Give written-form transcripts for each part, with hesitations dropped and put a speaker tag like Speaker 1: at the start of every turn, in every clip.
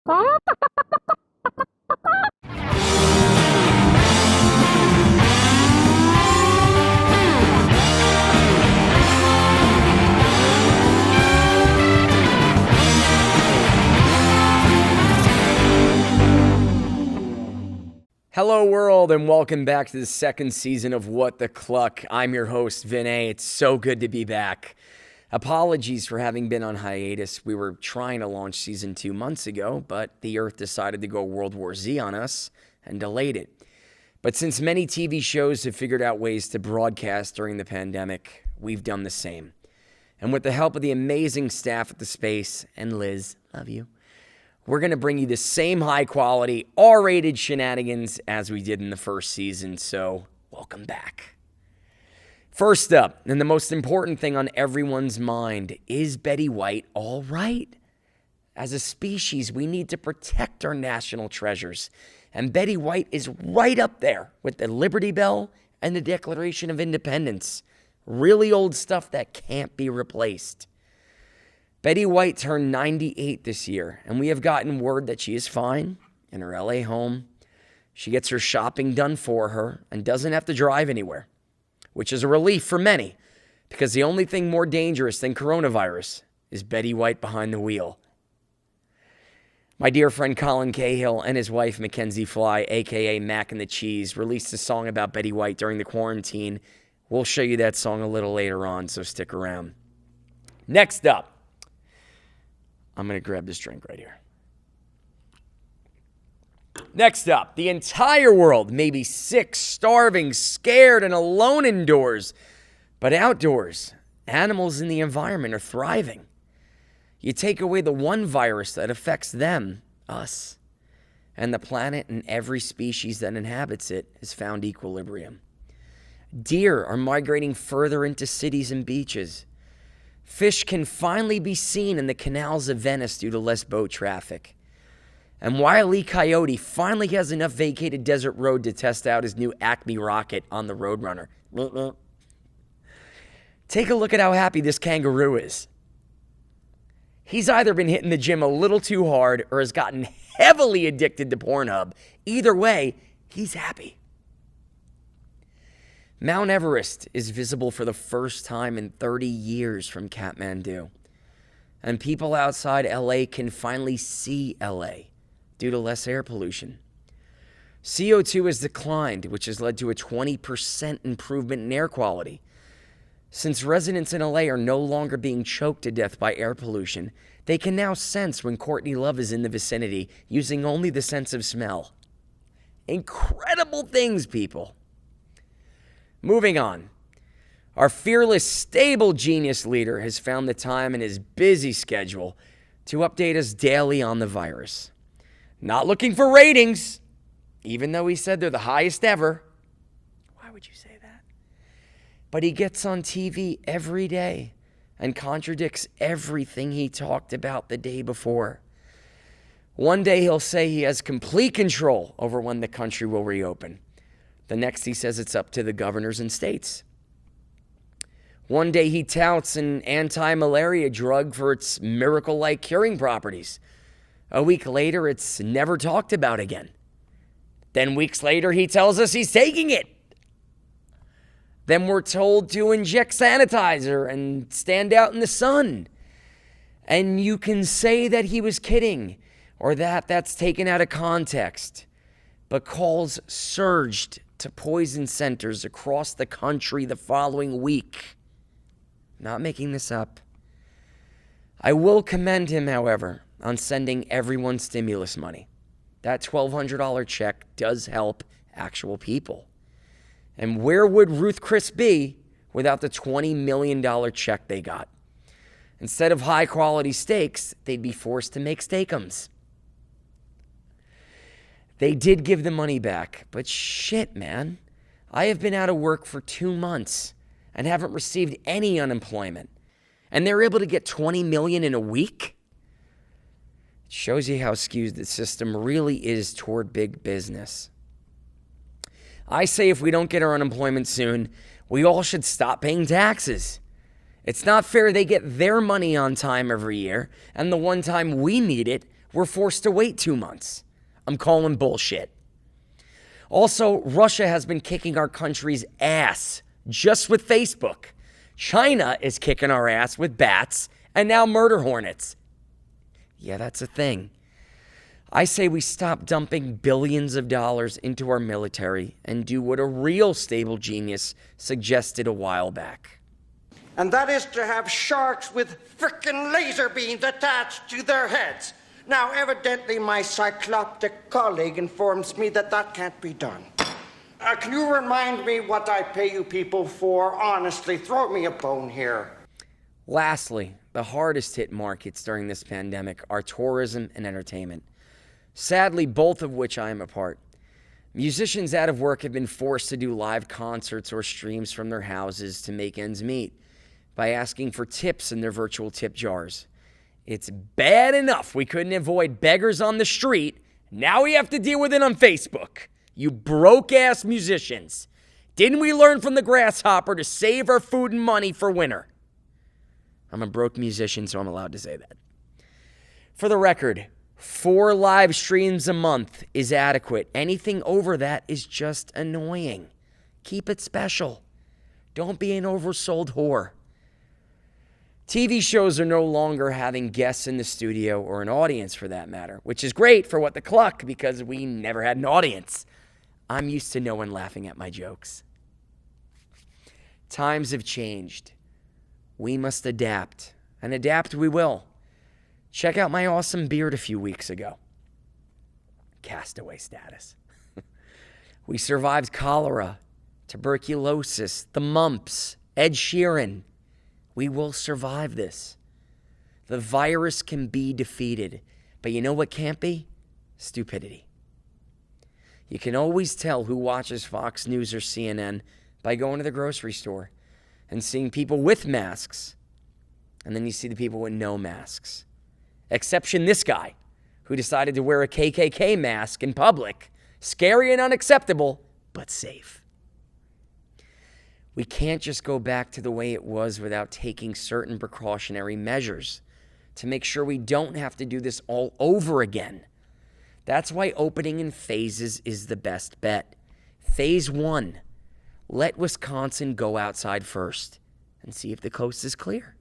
Speaker 1: Hello world, and welcome back to the second season of What the Cluck. I'm your host, Vin A. It's so good to be back. Apologies for having been on hiatus. We were trying to launch season 2 months ago, but the Earth decided to go World War Z on us and delayed it. But since many TV shows have figured out ways to broadcast during the pandemic, we've done the same. And with the help of the amazing staff at the Space, and Liz, love you, we're going to bring you the same high-quality, R-rated shenanigans as we did in the first season, so welcome back. First up, and the most important thing on everyone's mind, is Betty White all right? As a species, we need to protect our national treasures, and Betty White is right up there with the Liberty Bell and the Declaration of Independence. Really old stuff that can't be replaced. Betty White turned 98 this year, and we have gotten word that she is fine in her LA home. She gets her shopping done for her and doesn't have to drive anywhere, which is a relief for many, because the only thing more dangerous than coronavirus is Betty White behind the wheel. My dear friend Colin Cahill and his wife Mackenzie Fly, a.k.a. Mak and The Cheese, released a song about Betty White during the quarantine. We'll show you that song a little later on, so stick around. Next up, I'm going to grab this drink right here. Next up, the entire world may be sick, starving, scared, and alone indoors. But outdoors, animals in the environment are thriving. You take away the one virus that affects them, us, and the planet and every species that inhabits it has found equilibrium. Deer are migrating further into cities and beaches. Fish can finally be seen in the canals of Venice due to less boat traffic. And Wile E. Coyote finally has enough vacated desert road to test out his new Acme rocket on the Roadrunner. Take a look at how happy this kangaroo is. He's either been hitting the gym a little too hard or has gotten heavily addicted to Pornhub. Either way, he's happy. Mount Everest is visible for the first time in 30 years from Kathmandu. And people outside LA can finally see LA due to less air pollution. CO2 has declined, which has led to a 20% improvement in air quality. Since residents in LA are no longer being choked to death by air pollution, they can now sense when Courtney Love is in the vicinity using only the sense of smell. Incredible things, people. Moving on, our fearless, stable genius leader has found the time in his busy schedule to update us daily on the virus. Not looking for ratings, even though he said they're the highest ever. Why would you say that? But he gets on TV every day and contradicts everything he talked about the day before. One day he'll say he has complete control over when the country will reopen. The next, he says it's up to the governors and states. One day, he touts an anti-malaria drug for its miracle-like curing properties. A week later, it's never talked about again. Then weeks later, he tells us he's taking it. Then we're told to inject sanitizer and stand out in the sun. And you can say that he was kidding or that that's taken out of context. But calls surged to poison centers across the country the following week. Not making this up. I will commend him, however, on sending everyone stimulus money. That $1,200 check does help actual people. And where would Ruth Chris be without the $20 million check they got? Instead of high-quality steaks, they'd be forced to make steakums. They did give the money back, but shit, man. I have been out of work for 2 months and haven't received any unemployment. And they're able to get $20 million in a week? It shows you how skewed the system really is toward big business. I say if we don't get our unemployment soon, we all should stop paying taxes. It's not fair they get their money on time every year, and the one time we need it, we're forced to wait 2 months. I'm calling bullshit. Also, Russia has been kicking our country's ass just with Facebook. China is kicking our ass with bats and now murder hornets. Yeah, that's a thing. I say we stop dumping billions of dollars into our military and do what a real stable genius suggested a while back.
Speaker 2: And that is to have sharks with frickin' laser beams attached to their heads. Now, evidently, my cycloptic colleague informs me that that can't be done. Can you remind me what I pay you people for? Honestly, throw me a bone here.
Speaker 1: Lastly, the hardest hit markets during this pandemic are tourism and entertainment. Sadly, both of which I am a part. Musicians out of work have been forced to do live concerts or streams from their houses to make ends meet by asking for tips in their virtual tip jars. It's bad enough we couldn't avoid beggars on the street. Now we have to deal with it on Facebook. You broke-ass musicians. Didn't we learn from the grasshopper to save our food and money for winter? I'm a broke musician, so I'm allowed to say that. For the record, 4 live streams a month is adequate. Anything over that is just annoying. Keep it special. Don't be an oversold whore. TV shows are no longer having guests in the studio or an audience for that matter, which is great for What the Cluck because we never had an audience. I'm used to no one laughing at my jokes. Times have changed. We must adapt, and adapt we will. Check out my awesome beard a few weeks ago. Castaway status. We survived cholera, tuberculosis, the mumps, Ed Sheeran. We will survive this. The virus can be defeated, but you know what can't be? Stupidity. You can always tell who watches Fox News or CNN by going to the grocery store and seeing people with masks, and then you see the people with no masks. Exception this guy, who decided to wear a KKK mask in public. Scary and unacceptable, but safe. We can't just go back to the way it was without taking certain precautionary measures to make sure we don't have to do this all over again. That's why opening in phases is the best bet. Phase 1, let Wisconsin go outside first and see if the coast is clear.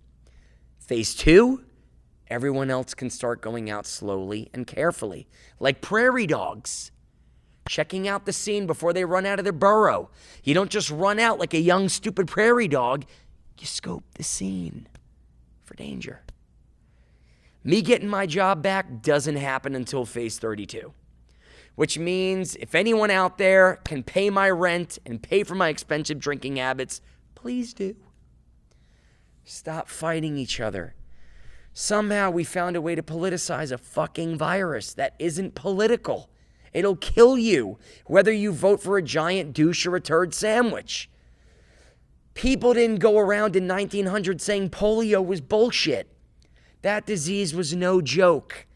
Speaker 1: Phase 2, everyone else can start going out slowly and carefully, like prairie dogs. Checking out the scene before they run out of their burrow. You don't just run out like a young, stupid prairie dog. You scope the scene for danger. Me getting my job back doesn't happen until phase 32, which means if anyone out there can pay my rent and pay for my expensive drinking habits, please do. Stop fighting each other. Somehow we found a way to politicize a fucking virus that isn't political. It'll kill you, whether you vote for a giant douche or a turd sandwich. People didn't go around in 1900 saying polio was bullshit. That disease was no joke.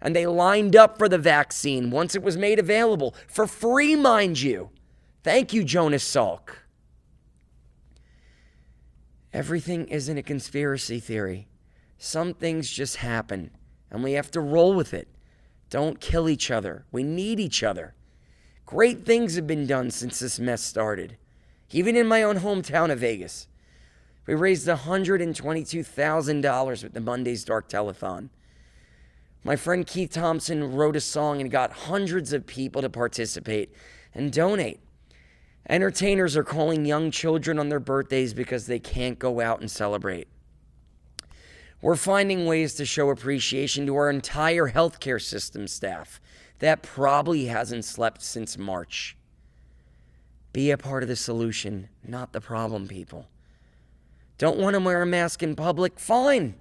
Speaker 1: And they lined up for the vaccine once it was made available. For free, mind you. Thank you, Jonas Salk. Everything isn't a conspiracy theory. Some things just happen, and we have to roll with it. Don't kill each other. We need each other. Great things have been done since this mess started. Even in my own hometown of Vegas. We raised $122,000 with the Monday's Dark Telethon. My friend Keith Thompson wrote a song and got hundreds of people to participate and donate. Entertainers are calling young children on their birthdays because they can't go out and celebrate. We're finding ways to show appreciation to our entire healthcare system staff that probably hasn't slept since March. Be a part of the solution, not the problem, people. Don't want to wear a mask in public? Fine.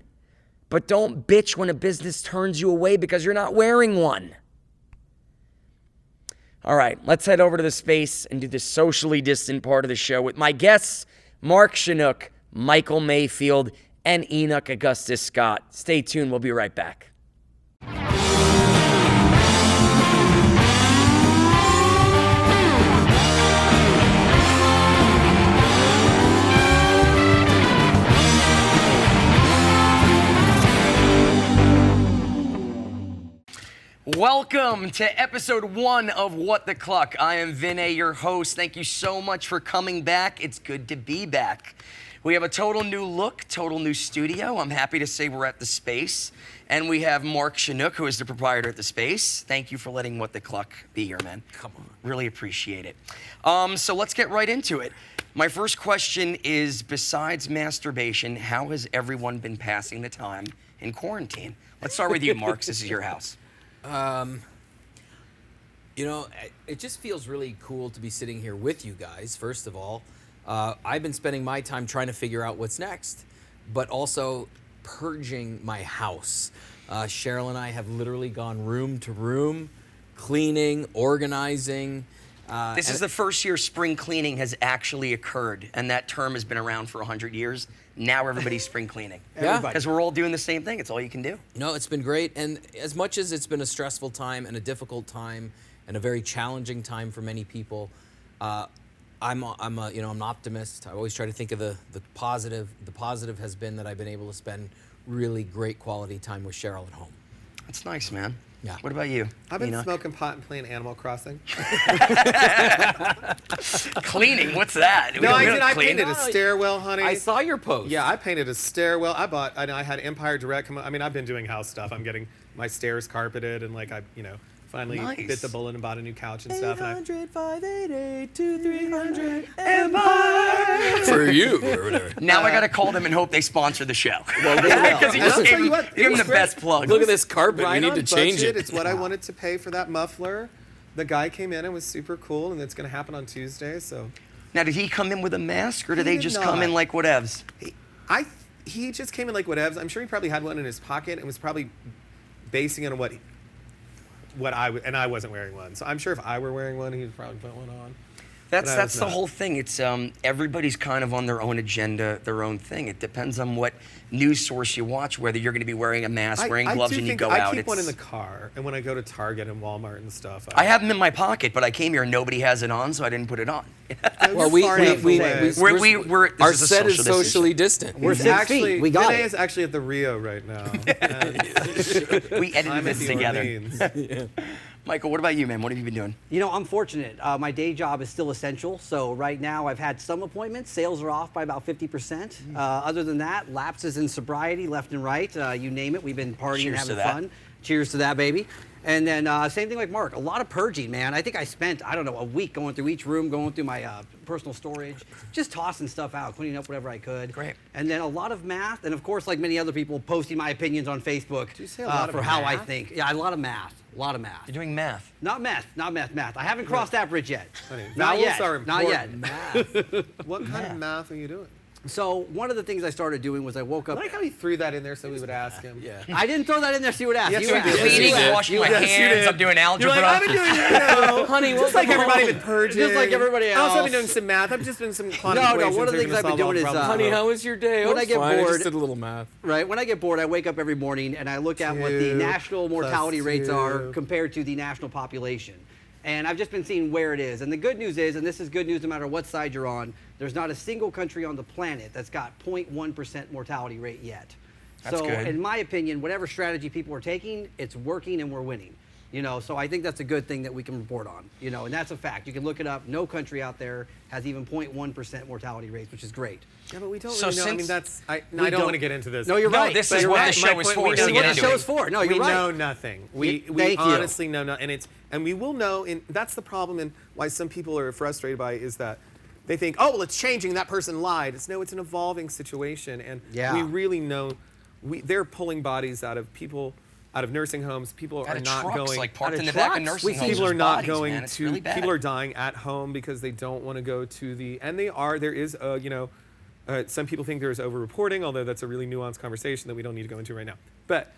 Speaker 1: But don't bitch when a business turns you away because you're not wearing one. All right, let's head over to the space and do the socially distant part of the show with my guests, Mark Shunock, Michael Mayfield, and Enoch Augustus Scott. Stay tuned. We'll be right back. Welcome to episode 1 of What the Cluck. I am Vinny, your host. Thank you so much for coming back. It's good to be back. We have a total new look, total new studio. I'm happy to say we're at the Space. And we have Mark Shunock, who is the proprietor at the Space. Thank you for letting What the Cluck be here, man. Come on. Really appreciate it. So let's get right into it. My first question is, besides masturbation, how has everyone been passing the time in quarantine? Let's start with you, Mark. This is your house.
Speaker 3: You know, it just feels really cool to be sitting here with you guys, first of all. I've been spending my time trying to figure out what's next, but also purging my house. Cheryl and I have literally gone room to room, cleaning, organizing.
Speaker 1: This is the first year spring cleaning has actually occurred, and that term has been around for 100 years. Now everybody's spring cleaning.
Speaker 3: Yeah.
Speaker 1: Because we're all doing the same thing. It's all you can do.
Speaker 3: No, it's been great, and as much as it's been a stressful time and a difficult time and a very challenging time for many people, I'm an optimist. I always try to think of the positive. The positive has been that I've been able to spend really great quality time with Cheryl at home.
Speaker 1: That's nice, man.
Speaker 3: Yeah.
Speaker 1: What about you?
Speaker 4: I've been
Speaker 1: Enoch?
Speaker 4: smoking pot and playing Animal Crossing.
Speaker 1: Cleaning? What's that?
Speaker 4: No, I
Speaker 1: We
Speaker 4: did.
Speaker 1: don't
Speaker 4: I
Speaker 1: clean.
Speaker 4: painted a stairwell, honey.
Speaker 3: I saw your post.
Speaker 4: Yeah, I painted a stairwell. I had Empire Direct come. I mean, I've been doing house stuff. I'm getting my stairs carpeted, and like finally
Speaker 1: Nice.
Speaker 4: bit the bullet and bought a new couch and stuff. And
Speaker 3: 800-588-2300 Empire for you or whatever.
Speaker 1: Now I got to call them and hope they sponsor the show.
Speaker 3: Well, they will.
Speaker 1: Because he
Speaker 4: And
Speaker 1: just
Speaker 4: I'll
Speaker 1: gave
Speaker 4: tell you
Speaker 1: him,
Speaker 4: what,
Speaker 1: gave him
Speaker 4: it
Speaker 1: the
Speaker 4: was great.
Speaker 1: best plug.
Speaker 3: Look at this carpet.
Speaker 4: right
Speaker 3: We need
Speaker 4: on
Speaker 3: to change
Speaker 4: budget.
Speaker 3: it.
Speaker 4: It's what I wanted to pay for that muffler. The guy came in and was super cool, and it's going to happen on Tuesday. So
Speaker 1: Now, did he come in with a mask, or did
Speaker 4: He
Speaker 1: they
Speaker 4: did
Speaker 1: just come
Speaker 4: not.
Speaker 1: in like whatevs?
Speaker 4: he just came in like whatevs. I'm sure he probably had one in his pocket and was probably basing it on and I wasn't wearing one. So I'm sure if I were wearing one, he'd probably put one on. But I
Speaker 1: That's
Speaker 4: was
Speaker 1: the
Speaker 4: not.
Speaker 1: whole thing. It's everybody's kind of on their own agenda, their own thing. It depends on what news source you watch, whether you're going to be wearing a mask, wearing gloves
Speaker 4: do
Speaker 1: when you
Speaker 4: think
Speaker 1: go
Speaker 4: I
Speaker 1: out.
Speaker 4: keep one in the car, and when I go to Target and Walmart and stuff.
Speaker 1: I have them in my pocket, but I came here and nobody has it on, so I didn't put it on.
Speaker 3: Well,
Speaker 4: we're this
Speaker 3: our
Speaker 1: is a
Speaker 3: set is
Speaker 1: social
Speaker 3: socially distant.
Speaker 5: We're 6 feet. We got
Speaker 4: Vinay
Speaker 5: it.
Speaker 4: is actually at the Rio right now.
Speaker 1: We edited
Speaker 4: I'm at
Speaker 1: this
Speaker 4: the
Speaker 1: together.
Speaker 4: Orleans.
Speaker 1: Michael, what about you, man? What have you been doing?
Speaker 5: You know, I'm fortunate. My day job is still essential. So right now I've had some appointments. Sales are off by about 50%. Other than that, lapses in sobriety left and right. You name it. We've been partying
Speaker 1: Cheers
Speaker 5: and
Speaker 1: to
Speaker 5: having
Speaker 1: that.
Speaker 5: fun. Cheers to that, baby. And then same thing like Mark, a lot of purging, man. I think I spent, I don't know, a week going through each room, going through my personal storage, just tossing stuff out, cleaning up whatever I could.
Speaker 1: Great.
Speaker 5: And then a lot of math, and of course, like many other people, posting my opinions on Facebook
Speaker 4: Did you say a lot of
Speaker 5: for how I
Speaker 4: math?
Speaker 5: think. Yeah, a lot of math. A lot of math.
Speaker 1: You're doing math.
Speaker 5: Not math. I haven't crossed that bridge yet.
Speaker 4: Honey,
Speaker 5: Not
Speaker 4: vowels
Speaker 5: yet.
Speaker 4: are
Speaker 5: Not yet.
Speaker 4: important. What kind of math are you doing?
Speaker 5: So one of the things I started doing was I woke
Speaker 4: I
Speaker 5: up.
Speaker 4: like how he threw that in there so we would ask him.
Speaker 3: Yeah.
Speaker 5: I didn't throw that in there. See what asked.
Speaker 4: Yes,
Speaker 5: you
Speaker 4: you
Speaker 5: asked.
Speaker 4: did.
Speaker 1: Cleaning,
Speaker 4: Yes, you did.
Speaker 1: washing my
Speaker 4: Yes, you
Speaker 1: hands.
Speaker 4: did.
Speaker 1: I'm doing
Speaker 4: You're
Speaker 1: algebra.
Speaker 4: like, I've been doing,
Speaker 3: Honey,
Speaker 4: just like everybody been purging.
Speaker 5: Just like everybody
Speaker 4: I also
Speaker 5: else.
Speaker 4: been doing some math. I've just been some quantum
Speaker 5: No,
Speaker 4: equations.
Speaker 5: one of the
Speaker 4: are
Speaker 5: things
Speaker 4: gonna
Speaker 5: I've been
Speaker 4: solve all
Speaker 5: doing is,
Speaker 4: problems.
Speaker 3: Honey, how was your day?
Speaker 5: When
Speaker 3: Oh,
Speaker 5: I get
Speaker 3: fine. I
Speaker 5: bored-
Speaker 3: just did a little math.
Speaker 5: Right. When I get bored, I wake up every morning and I look at what the
Speaker 4: 2
Speaker 5: national mortality
Speaker 4: plus
Speaker 5: rates are
Speaker 4: 2.
Speaker 5: compared to the national population. And I've just been seeing where it is. And the good news is, and this is good news no matter what side you're on, there's not a single country on the planet that's got 0.1% mortality rate yet.
Speaker 1: That's
Speaker 5: so
Speaker 1: good.
Speaker 5: in my opinion, whatever strategy people are taking, it's working and we're winning. You know, so I think that's a good thing that we can report on. You know, and that's a fact. You can look it up. No country out there has even 0.1% mortality rates, which is great.
Speaker 4: Yeah, but we don't
Speaker 1: So
Speaker 4: really know. I
Speaker 1: since-
Speaker 4: mean, that's. I
Speaker 5: We
Speaker 4: don't
Speaker 5: don't-
Speaker 4: want to get into this.
Speaker 5: No, you're
Speaker 1: No,
Speaker 5: right.
Speaker 1: this
Speaker 5: But
Speaker 1: is
Speaker 5: you're
Speaker 1: what
Speaker 5: right.
Speaker 1: the
Speaker 4: My
Speaker 1: show is
Speaker 4: point,
Speaker 1: for.
Speaker 4: we
Speaker 1: is
Speaker 4: know
Speaker 1: to
Speaker 5: what
Speaker 1: get
Speaker 5: the
Speaker 1: into
Speaker 5: show
Speaker 1: it.
Speaker 5: is for. No, you're
Speaker 4: we
Speaker 5: right.
Speaker 4: know nothing. We
Speaker 5: Thank you.
Speaker 4: honestly know nothing, and we will know. And that's the problem, and why some people are frustrated by it is that they think, oh, well, it's changing. That person lied. It's an evolving situation, and
Speaker 5: Yeah.
Speaker 4: we really know. They're pulling bodies out of people, out of nursing homes. People
Speaker 1: Out
Speaker 4: are
Speaker 1: of
Speaker 4: not
Speaker 1: trucks,
Speaker 4: going.
Speaker 1: like parked
Speaker 5: Out
Speaker 1: in
Speaker 5: of
Speaker 1: the back of
Speaker 5: trucks.
Speaker 1: nursing homes.
Speaker 4: People are
Speaker 1: There's
Speaker 4: not
Speaker 1: bodies,
Speaker 4: going
Speaker 1: man. It's
Speaker 4: to.
Speaker 1: really bad.
Speaker 4: People are dying at home because they don't want to go to the. And they are. There is some people think there is over-reporting, although that's a really nuanced conversation that we don't need to go into right now. But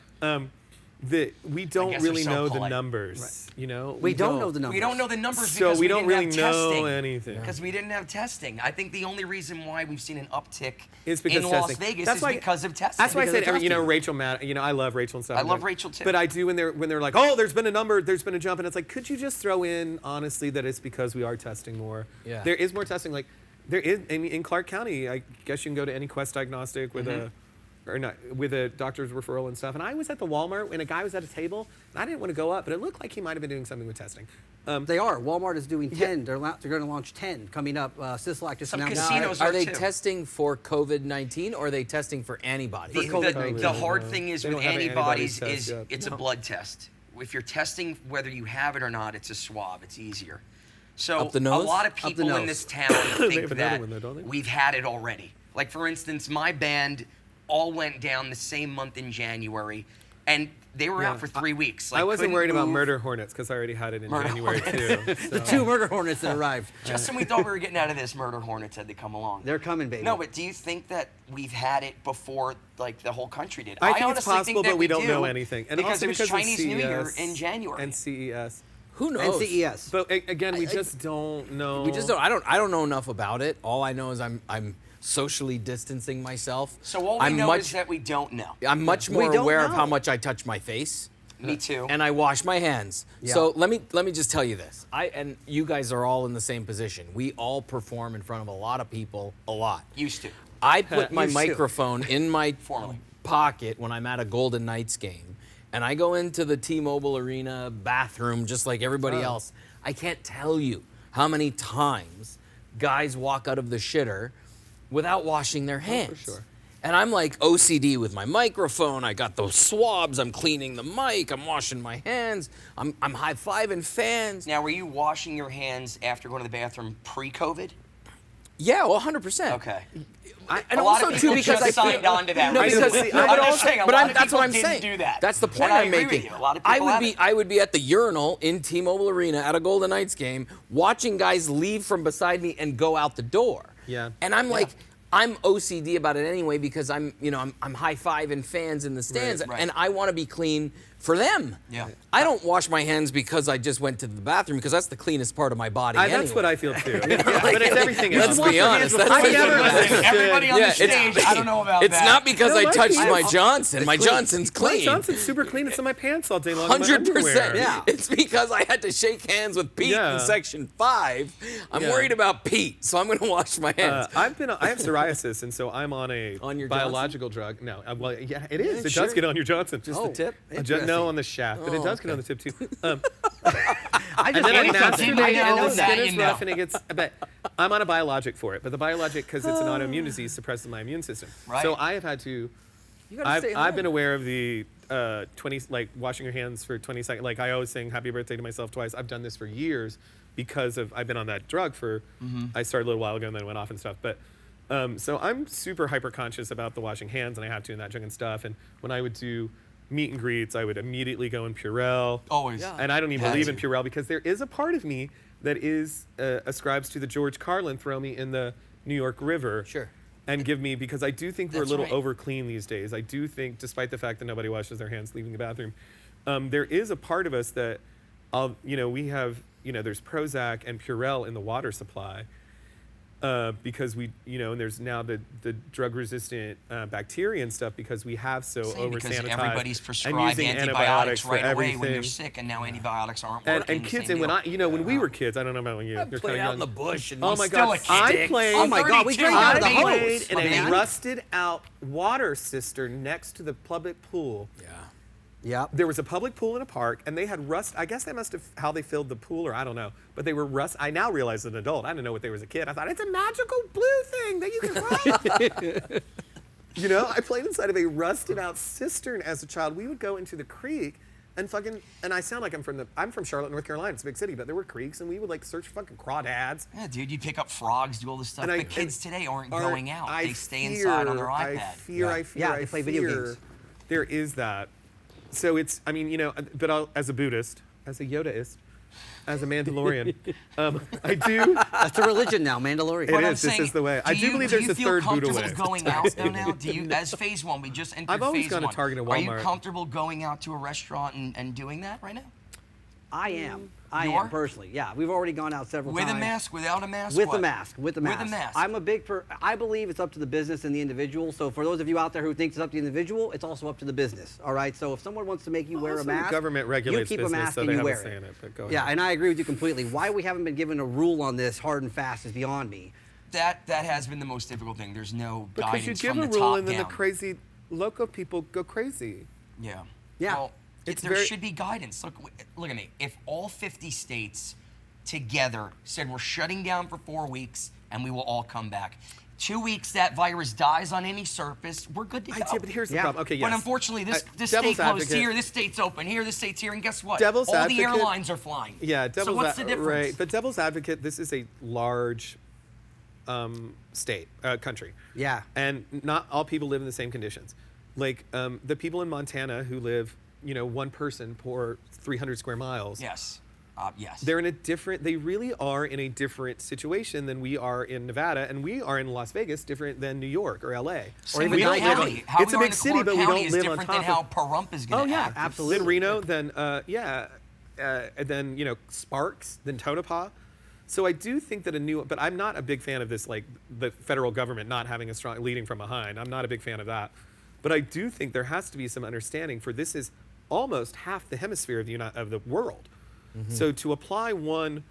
Speaker 4: we don't
Speaker 1: guess
Speaker 4: really
Speaker 1: they're so
Speaker 4: know the
Speaker 1: polite.
Speaker 4: numbers. You know,
Speaker 5: We don't know the numbers.
Speaker 1: We don't know the numbers
Speaker 4: So
Speaker 1: because
Speaker 4: we don't
Speaker 1: didn't
Speaker 4: really
Speaker 1: have
Speaker 4: know
Speaker 1: testing.
Speaker 4: anything.
Speaker 1: Because we didn't have testing. I think the only reason why we've seen an uptick
Speaker 4: Is because
Speaker 1: in Las
Speaker 4: testing.
Speaker 1: Vegas
Speaker 4: That's
Speaker 1: is
Speaker 4: why-
Speaker 1: because of testing.
Speaker 4: That's why I
Speaker 5: Because
Speaker 4: said,
Speaker 5: of
Speaker 4: you know,
Speaker 5: testing.
Speaker 4: Rachel, Matt, you know, I love Rachel and stuff.
Speaker 1: I love Rachel too.
Speaker 4: But I do when they're like, oh, there's been a number, there's been a jump, and it's like, could you just throw in honestly that it's because we are testing more?
Speaker 3: Yeah.
Speaker 4: There is more testing. Like there is, I mean, in Clark County, I guess you can go to any Quest diagnostic with a or not, with a doctor's referral and stuff. And I was at the Walmart when a guy was at a table, and I didn't want to go up, but it looked like he might have been doing something with testing.
Speaker 5: They are. Walmart is doing 10. They're going to launch 10 coming up. Sislak just
Speaker 2: Some
Speaker 5: announced.
Speaker 2: casinos
Speaker 3: Are they
Speaker 2: too.
Speaker 3: testing for COVID-19 or are they testing for antibodies?
Speaker 2: The hard thing is
Speaker 4: They
Speaker 2: with
Speaker 4: don't have an
Speaker 2: antibodies
Speaker 4: antibody
Speaker 2: is
Speaker 4: test yet.
Speaker 2: it's a blood test. If you're testing whether you have it or not, it's a swab. It's easier. So
Speaker 3: Up the
Speaker 2: a
Speaker 3: nose?
Speaker 2: lot of
Speaker 5: Up the
Speaker 2: people in
Speaker 5: nose.
Speaker 2: this town
Speaker 4: They
Speaker 2: think
Speaker 4: have another
Speaker 2: that
Speaker 4: one though, don't they?
Speaker 2: we've had it already. Like for instance, my band all went down the same month in January, and they were out for 3 weeks. Like,
Speaker 4: I wasn't
Speaker 2: couldn't
Speaker 4: worried about
Speaker 2: move.
Speaker 4: murder hornets because I already had it in
Speaker 2: Murder
Speaker 4: January too.
Speaker 5: The 2 murder hornets that arrived.
Speaker 2: Just when we thought we were getting out of this, murder hornets had to come along.
Speaker 5: They're coming, baby.
Speaker 2: No, but do you think that we've had it before, like the whole country did?
Speaker 4: I think it's
Speaker 2: honestly
Speaker 4: possible,
Speaker 2: that
Speaker 4: but we don't
Speaker 2: do,
Speaker 4: know anything. And
Speaker 2: because
Speaker 4: also
Speaker 2: it was
Speaker 4: because of
Speaker 2: Chinese New Year
Speaker 4: CES
Speaker 2: in January.
Speaker 4: and CES.
Speaker 3: Who
Speaker 5: And
Speaker 3: knows?
Speaker 5: CES.
Speaker 4: But again, we just don't know.
Speaker 3: We just don't. I don't know enough about it. All I know is I'm socially distancing myself.
Speaker 2: So all we know is that we don't know.
Speaker 3: I'm much
Speaker 5: We
Speaker 3: more
Speaker 5: don't
Speaker 3: aware of how
Speaker 5: know.
Speaker 3: much I touch my face.
Speaker 2: Me too.
Speaker 3: And I wash my hands.
Speaker 5: Yeah.
Speaker 3: So let me just tell you this. And you guys are all in the same position. We all perform in front of a lot of people a lot.
Speaker 2: Used to.
Speaker 3: I put my
Speaker 5: Used to.
Speaker 3: microphone in my
Speaker 2: Formerly.
Speaker 3: pocket when I'm at a Golden Knights game, and I go into the T-Mobile Arena bathroom just like everybody else. I can't tell you how many times guys walk out of the shitter without washing their hands.
Speaker 4: sure.
Speaker 3: And I'm like OCD with my microphone. I got those swabs. I'm cleaning the mic. I'm washing my hands. I'm high-fiving fans.
Speaker 2: Now, were you washing your hands after going to the bathroom pre-COVID?
Speaker 3: Yeah, well, 100%.
Speaker 2: Okay.
Speaker 3: And
Speaker 2: A lot
Speaker 3: also
Speaker 2: of people
Speaker 3: too because
Speaker 2: just signed on to that.
Speaker 3: No,
Speaker 2: right?
Speaker 3: because,
Speaker 2: I'm
Speaker 3: no, but
Speaker 2: just
Speaker 3: also,
Speaker 2: saying, a
Speaker 3: but
Speaker 2: lot
Speaker 3: I'm,
Speaker 2: of
Speaker 3: that's
Speaker 2: people
Speaker 3: what I'm
Speaker 2: didn't
Speaker 3: saying.
Speaker 2: do that.
Speaker 3: That's the point
Speaker 2: And I
Speaker 3: I'm
Speaker 2: agree with
Speaker 3: making.
Speaker 2: you. A lot of people haven't.
Speaker 3: I would be at the urinal in T-Mobile Arena at a Golden Knights game, watching guys leave from beside me and go out the door.
Speaker 4: Yeah.
Speaker 3: And I'm like, I'm OCD about it anyway because I'm high-fiving fans in the stands,
Speaker 2: Right.
Speaker 3: and I want to be clean for them.
Speaker 2: Yeah.
Speaker 3: I don't wash my hands because I just went to the bathroom because that's the cleanest part of my body. anyway.
Speaker 4: That's what I feel too. But it's everything else.
Speaker 3: Let's be honest. That's
Speaker 4: I
Speaker 3: what
Speaker 4: never
Speaker 3: it is.
Speaker 4: understood.
Speaker 2: Everybody on
Speaker 3: Yeah,
Speaker 2: the stage, I don't know about
Speaker 3: it's
Speaker 2: that.
Speaker 3: not because
Speaker 4: No,
Speaker 3: I
Speaker 4: my
Speaker 3: touched
Speaker 4: feet-
Speaker 3: my Johnson. My Johnson's
Speaker 4: My
Speaker 3: clean.
Speaker 4: Johnson's super clean. It's in my pants all day long. in my
Speaker 3: 100%.
Speaker 4: underwear.
Speaker 5: Yeah.
Speaker 3: It's because I had to shake hands with Pete
Speaker 4: Yeah.
Speaker 3: in section 5. I'm
Speaker 4: Yeah.
Speaker 3: worried about Pete, so I'm going to wash my hands.
Speaker 4: I have psoriasis, and so I'm on a
Speaker 3: On your
Speaker 4: biological drug. No, well, yeah, it is.
Speaker 3: Yeah,
Speaker 4: it
Speaker 3: sure.
Speaker 4: does get on your Johnson.
Speaker 3: Just the tip?
Speaker 4: No, on the shaft, but it does get on the tip too.
Speaker 5: I
Speaker 4: And
Speaker 5: just
Speaker 4: then I
Speaker 5: learned something.
Speaker 4: masturbate,
Speaker 5: I didn't
Speaker 4: and
Speaker 5: know
Speaker 4: the
Speaker 5: that.
Speaker 4: skin is
Speaker 2: you know.
Speaker 4: rough, and it gets. But I'm on a biologic for it. But the biologic, because it's an autoimmune disease, suppresses my immune system.
Speaker 2: Right.
Speaker 4: So I have had to.
Speaker 3: You gotta stay
Speaker 4: I've been
Speaker 3: home.
Speaker 4: aware of the 20, like washing your hands for 20 seconds. Like I always sing "Happy Birthday" to myself twice. I've done this for years because I've been on that drug for. I started a little while ago and then went off and stuff. But so I'm super hyper conscious about the washing hands, and I have to in that drug and stuff. And when I would do meet and greets, I would immediately go in Purell.
Speaker 2: Always.
Speaker 3: Yeah.
Speaker 4: And I don't even
Speaker 2: Had
Speaker 4: believe in
Speaker 2: to.
Speaker 4: Purell because there is a part of me that is ascribes to the George Carlin "throw me in the New York River."
Speaker 3: Sure.
Speaker 4: And give me, because I do think we're a
Speaker 2: That's
Speaker 4: little
Speaker 2: right.
Speaker 4: over clean these days. I do think, despite the fact that nobody washes their hands leaving the bathroom, there is a part of us that, we have, there's Prozac and Purell in the water supply. Because we, and there's now the drug-resistant bacteria and stuff because we have so
Speaker 2: Because
Speaker 4: over-sanitized
Speaker 2: everybody's
Speaker 4: and
Speaker 2: prescribed
Speaker 4: using
Speaker 2: antibiotics
Speaker 4: for
Speaker 2: right away
Speaker 4: everything.
Speaker 2: when you're sick, and now antibiotics aren't working.
Speaker 4: And kids,
Speaker 2: same
Speaker 4: and when
Speaker 2: deal.
Speaker 4: when we were kids, I don't know about when you.
Speaker 3: I
Speaker 4: You're
Speaker 3: played
Speaker 4: kinda
Speaker 3: out in
Speaker 4: young.
Speaker 3: the bush. And
Speaker 4: Oh
Speaker 3: I'm
Speaker 4: my
Speaker 2: still
Speaker 4: God!
Speaker 2: a kid,
Speaker 4: I
Speaker 2: Dick.
Speaker 4: played.
Speaker 5: Oh my God, we
Speaker 2: 32,
Speaker 5: drank out of the
Speaker 2: I'm
Speaker 5: hose.
Speaker 2: baby.
Speaker 4: in a
Speaker 5: man.
Speaker 4: rusted out water cistern next to the public pool.
Speaker 3: Yeah.
Speaker 5: Yep.
Speaker 4: There was a public pool in a park, and they had rust. I guess that must have how they filled the pool, or I don't know. But they were rust. I now realize as an adult, I didn't know what they were as a kid. I thought it's a magical blue thing that you can rub. I played inside of a rusted out cistern as a child. We would go into the creek and I sound like I'm from Charlotte, North Carolina. It's a big city, but there were creeks, and we would search fucking crawdads.
Speaker 2: Yeah, dude, you pick up frogs, do all this stuff.
Speaker 4: And I-
Speaker 2: But kids
Speaker 4: and
Speaker 2: today aren't
Speaker 4: Are-
Speaker 2: going out.
Speaker 4: I
Speaker 2: They stay
Speaker 4: fear-
Speaker 2: inside on their
Speaker 4: I
Speaker 2: iPad.
Speaker 4: fear.
Speaker 5: Yeah, they play video games.
Speaker 4: There is that. So it's, but as a Buddhist, as a Yodaist, as a Mandalorian, I do.
Speaker 5: That's a religion now, Mandalorian.
Speaker 4: It
Speaker 2: But I'm
Speaker 4: is. This
Speaker 2: saying,
Speaker 4: is the way. I do believe there's a third Buddha
Speaker 2: Do you
Speaker 4: way.
Speaker 2: feel comfortable going out though now? Do you, as phase 1, we just entered
Speaker 4: I've always
Speaker 2: phase
Speaker 4: gone to
Speaker 2: 1.
Speaker 4: Target and
Speaker 2: Are you
Speaker 4: Walmart.
Speaker 2: comfortable going out to a restaurant and doing that right now?
Speaker 5: I am. I
Speaker 2: You
Speaker 5: am
Speaker 2: are?
Speaker 5: personally. Yeah, we've already gone out several
Speaker 2: With
Speaker 5: times.
Speaker 2: a mask, without a mask?
Speaker 5: With
Speaker 2: what?
Speaker 5: a mask. With a mask.
Speaker 2: With a mask.
Speaker 5: I'm a big. I believe it's up to the business and the individual. So for those of you out there who thinks it's up to the individual, it's also up to the business. All right. So if someone wants to make you wear a
Speaker 4: Also, the
Speaker 5: mask,
Speaker 4: government regulates
Speaker 5: you keep
Speaker 4: business,
Speaker 5: a mask
Speaker 4: so
Speaker 5: and
Speaker 4: they
Speaker 5: you
Speaker 4: have a
Speaker 5: wear
Speaker 4: say
Speaker 5: it.
Speaker 4: in it, but go
Speaker 5: Yeah,
Speaker 4: ahead.
Speaker 5: and I agree with you completely. Why we haven't been given a rule on this hard and fast is beyond me.
Speaker 2: That has been the most difficult thing. There's no
Speaker 4: Because you
Speaker 2: guidance
Speaker 4: give
Speaker 2: from
Speaker 4: a
Speaker 2: the
Speaker 4: rule
Speaker 2: top
Speaker 4: and then
Speaker 2: down.
Speaker 4: the crazy local people go crazy.
Speaker 1: Yeah.
Speaker 5: Yeah.
Speaker 1: Well,
Speaker 4: It's
Speaker 1: there
Speaker 4: very-
Speaker 1: should be guidance. Look at me. If all 50 states together said we're shutting down for 4 weeks and we will all come back, 2 weeks that virus dies on any surface, we're good to go.
Speaker 4: Yeah, but here's the
Speaker 5: Yeah.
Speaker 4: problem. Okay, yes.
Speaker 1: But unfortunately, this
Speaker 4: Devil's
Speaker 1: state closed
Speaker 4: advocate-
Speaker 1: here, this state's open here, this state's here, and guess what?
Speaker 4: Devil's
Speaker 1: all the
Speaker 4: advocate-
Speaker 1: airlines are flying.
Speaker 4: Yeah,
Speaker 1: So what's the difference?
Speaker 4: Right, but devil's advocate, this is a large state, country.
Speaker 5: Yeah.
Speaker 4: And not all people live in the same conditions. Like the people in Montana who live, one person per 300 square miles.
Speaker 1: Yes. Yes.
Speaker 4: They really are in a different situation than we are in Nevada, and we are in Las Vegas different than New York or LA.
Speaker 1: Same
Speaker 5: even
Speaker 1: with
Speaker 5: Nine
Speaker 1: County.
Speaker 5: County.
Speaker 1: How
Speaker 4: It's
Speaker 1: we
Speaker 4: a
Speaker 1: are
Speaker 4: big
Speaker 1: in
Speaker 4: city,
Speaker 1: Clark
Speaker 4: but we
Speaker 1: County
Speaker 4: don't
Speaker 1: is
Speaker 4: live on
Speaker 1: different than
Speaker 4: top
Speaker 1: how
Speaker 4: of-
Speaker 1: Pahrump is going to
Speaker 5: yeah,
Speaker 1: act.
Speaker 5: absolutely.
Speaker 4: Then Reno, then Sparks, then Tonopah. So I do think that but I'm not a big fan of this, like the federal government not having a strong leading from behind. I'm not a big fan of that. But I do think there has to be some understanding, for this is almost half the hemisphere of the world.
Speaker 1: Mm-hmm.
Speaker 4: So to apply one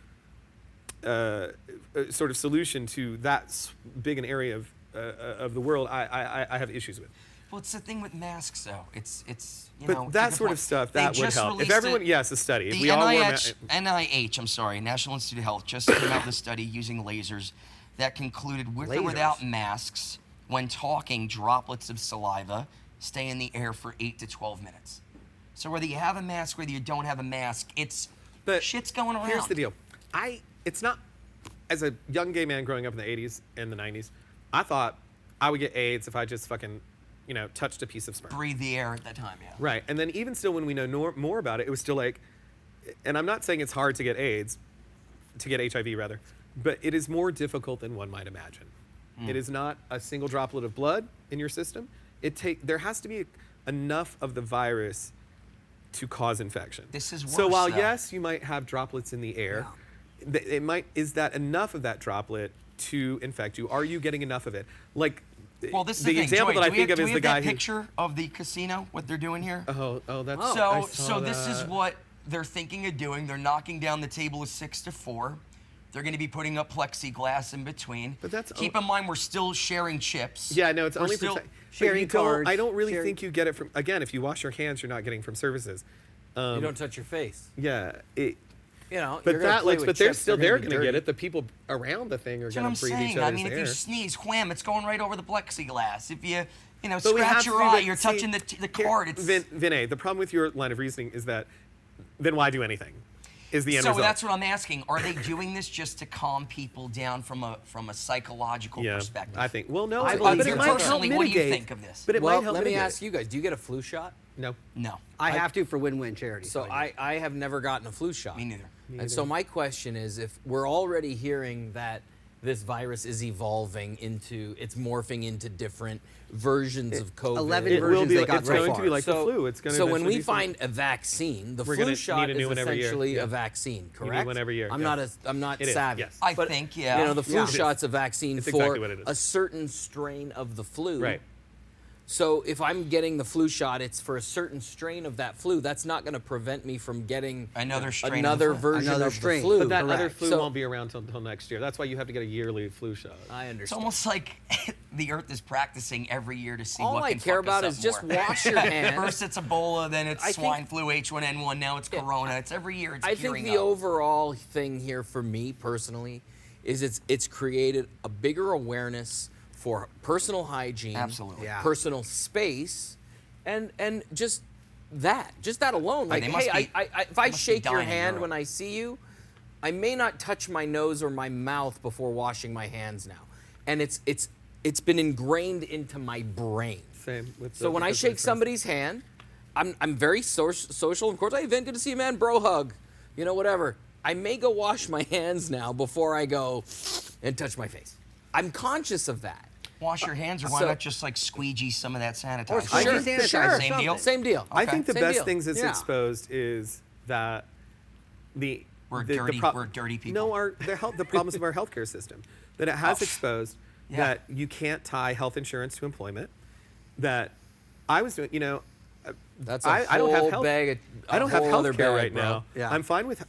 Speaker 4: sort of solution to that big an area of the world, I have issues with.
Speaker 1: Well, it's the thing with masks, though. It's
Speaker 4: But
Speaker 1: to
Speaker 4: that
Speaker 1: the
Speaker 4: sort
Speaker 1: point.
Speaker 4: of stuff,
Speaker 1: They
Speaker 4: that would
Speaker 1: just
Speaker 4: help. If
Speaker 1: released
Speaker 4: everyone,
Speaker 1: it-
Speaker 4: yes, a study. If
Speaker 1: The
Speaker 4: we all wore
Speaker 1: NIH, I'm sorry, National Institute of Health just came out with a study using lasers that concluded with or without masks, when talking, droplets of saliva stay in the air for 8 to 12 minutes. So whether you have a mask, whether you don't have a mask,
Speaker 4: But
Speaker 1: shit's going around.
Speaker 4: Here's the deal. It's not, as a young gay man growing up in the 80s and the 90s, I thought I would get AIDS if I just fucking, touched a piece of sperm.
Speaker 1: Breathe the air at that time, yeah.
Speaker 4: Right. And then even still, when we know more about it, it was still like, and I'm not saying it's hard to get AIDS, to get HIV rather, but it is more difficult than one might imagine. It is not a single droplet of blood in your system. There has to be enough of the virus to cause infection.
Speaker 1: This is
Speaker 4: So
Speaker 1: worse,
Speaker 4: while
Speaker 1: though.
Speaker 4: yes, you might have droplets in the air, is that enough of that droplet to infect you? Are you getting enough of it? Like,
Speaker 1: Well, this is
Speaker 4: the
Speaker 1: the thing.
Speaker 4: example
Speaker 1: Joey,
Speaker 4: that I
Speaker 1: do we
Speaker 4: think
Speaker 1: have,
Speaker 4: of
Speaker 1: do
Speaker 4: is
Speaker 1: we
Speaker 4: the
Speaker 1: have
Speaker 4: guy
Speaker 1: that
Speaker 4: who.
Speaker 1: picture of the casino, what they're doing here?
Speaker 4: Oh, that's. I
Speaker 1: So
Speaker 4: saw
Speaker 1: this is
Speaker 4: that.
Speaker 1: what they're thinking of doing. They're knocking down the table of 6 to 4. They're going to be putting up plexiglass in between.
Speaker 4: But that's
Speaker 1: keep in mind we're still sharing chips.
Speaker 4: Yeah, no, it's
Speaker 1: We're
Speaker 4: only
Speaker 1: still,
Speaker 5: sharing cards,
Speaker 4: I don't really
Speaker 5: sharing-
Speaker 4: think you get it from. Again, if you wash your hands, you're not getting from surfaces.
Speaker 3: You don't touch your face.
Speaker 4: Yeah,
Speaker 3: You know,
Speaker 4: but
Speaker 3: you're gonna play with
Speaker 4: they're
Speaker 3: chips,
Speaker 4: still
Speaker 3: they're
Speaker 4: going
Speaker 3: gonna
Speaker 4: to
Speaker 3: be
Speaker 4: get
Speaker 3: dirty.
Speaker 4: it. The people around the thing are
Speaker 1: That's what
Speaker 4: going
Speaker 1: I'm
Speaker 4: to breathe each
Speaker 1: saying. I
Speaker 4: other's
Speaker 1: mean, if
Speaker 4: air.
Speaker 1: you sneeze, wham, it's going right over the plexiglass. If you,
Speaker 4: But we have
Speaker 1: scratch
Speaker 4: to
Speaker 1: your
Speaker 4: do
Speaker 1: eye,
Speaker 4: that-
Speaker 1: you're
Speaker 4: see,
Speaker 1: touching the
Speaker 4: here-
Speaker 1: card. It's
Speaker 4: Vinay, the problem with your line of reasoning is that then why do anything? Is the end
Speaker 1: so
Speaker 4: result.
Speaker 1: that's what I'm asking. Are they doing this just to calm people down from a psychological
Speaker 4: Yeah,
Speaker 1: perspective?
Speaker 4: I think. Well, no,
Speaker 5: I
Speaker 4: but
Speaker 5: believe
Speaker 4: it
Speaker 5: you
Speaker 4: might help
Speaker 1: personally, what do you
Speaker 4: mitigate.
Speaker 1: think of this?
Speaker 4: But it
Speaker 3: Well,
Speaker 4: might help
Speaker 3: let me
Speaker 4: mitigate.
Speaker 3: ask you guys: do you get a flu shot?
Speaker 4: No.
Speaker 1: No.
Speaker 5: I have to for win-win charity.
Speaker 3: So I have never gotten a flu shot.
Speaker 1: Me neither.
Speaker 3: And so my question is, if we're already hearing that this virus is evolving it's morphing into different versions of COVID.
Speaker 5: 11
Speaker 4: It will
Speaker 5: versions
Speaker 4: be.
Speaker 5: they got
Speaker 4: It's
Speaker 5: so
Speaker 4: going
Speaker 5: far.
Speaker 4: to be like the flu. It's going to.
Speaker 3: So when
Speaker 4: eventually
Speaker 3: we
Speaker 4: be something-
Speaker 3: find a vaccine, the
Speaker 4: We're
Speaker 3: flu
Speaker 4: gonna
Speaker 3: shot
Speaker 4: need a new
Speaker 3: is
Speaker 4: one every year.
Speaker 3: essentially
Speaker 4: Yeah.
Speaker 3: a vaccine,
Speaker 4: need
Speaker 3: correct?
Speaker 4: one every year,
Speaker 3: I'm
Speaker 4: yeah.
Speaker 3: not
Speaker 4: It is,
Speaker 3: savvy.
Speaker 4: yes.
Speaker 1: I
Speaker 3: But,
Speaker 1: think, yeah.
Speaker 3: You know, the flu
Speaker 5: Yeah.
Speaker 3: shot's a vaccine
Speaker 4: It's
Speaker 3: for
Speaker 4: exactly what it is.
Speaker 3: a certain strain of the flu.
Speaker 4: Right.
Speaker 3: So if I'm getting the flu shot, it's for a certain strain of that flu. That's not going to prevent me from getting
Speaker 1: Another strain of the
Speaker 3: another
Speaker 1: flu.
Speaker 3: version
Speaker 5: Another
Speaker 3: of
Speaker 5: strain.
Speaker 3: the flu.
Speaker 4: But that other
Speaker 5: Correct.
Speaker 4: flu
Speaker 3: So-
Speaker 4: won't be around until next year. That's why you have to get a yearly flu shot.
Speaker 3: I understand.
Speaker 1: It's almost like the Earth is practicing every year to see
Speaker 3: All
Speaker 1: what
Speaker 3: I
Speaker 1: can
Speaker 3: care
Speaker 1: fuck us
Speaker 3: about
Speaker 1: up
Speaker 3: is just
Speaker 1: more.
Speaker 3: wash your hands.
Speaker 1: First it's Ebola, then it's
Speaker 3: I think-
Speaker 1: swine flu, H1N1, now it's Corona. It's every year. It's
Speaker 3: I think
Speaker 1: gearing
Speaker 3: the
Speaker 1: up.
Speaker 3: overall thing here for me personally is it's created a bigger awareness for personal hygiene,
Speaker 1: Absolutely.
Speaker 5: Yeah.
Speaker 3: personal space, and just that alone. Like,
Speaker 1: they must
Speaker 3: hey,
Speaker 1: be-
Speaker 3: if I
Speaker 1: must be
Speaker 3: shake your
Speaker 1: dying in
Speaker 3: hand
Speaker 1: Europe.
Speaker 3: when I see you, I may not touch my nose or my mouth before washing my hands now, and it's been ingrained into my brain.
Speaker 4: Same with.
Speaker 3: So when I shake somebody's hand, I'm very social. Of course, hey, Vin, good to see you, man. Bro hug, whatever. I may go wash my hands now before I go and touch my face. I'm conscious of that.
Speaker 1: Wash your hands, or why
Speaker 3: So-
Speaker 1: not just like squeegee some of that sanitizer?
Speaker 5: Or squeegee sanitizer,
Speaker 3: sure.
Speaker 1: Same deal?
Speaker 3: Same deal.
Speaker 4: I think the
Speaker 3: Same
Speaker 4: best
Speaker 3: deal.
Speaker 4: things it's
Speaker 3: Yeah.
Speaker 4: exposed is that
Speaker 1: We're
Speaker 4: the
Speaker 1: dirty- we're dirty people.
Speaker 4: No, the problems of our healthcare system. That it has exposed
Speaker 1: Yeah.
Speaker 4: that you can't tie health insurance to employment. That I was doing,
Speaker 3: That's a
Speaker 4: I don't have
Speaker 3: whole
Speaker 4: health.
Speaker 3: bag of-
Speaker 4: I don't
Speaker 3: a
Speaker 4: have
Speaker 3: whole
Speaker 4: health
Speaker 3: other
Speaker 4: care
Speaker 3: bag,
Speaker 4: right
Speaker 3: bro.
Speaker 4: now.
Speaker 5: Yeah.
Speaker 4: I'm fine with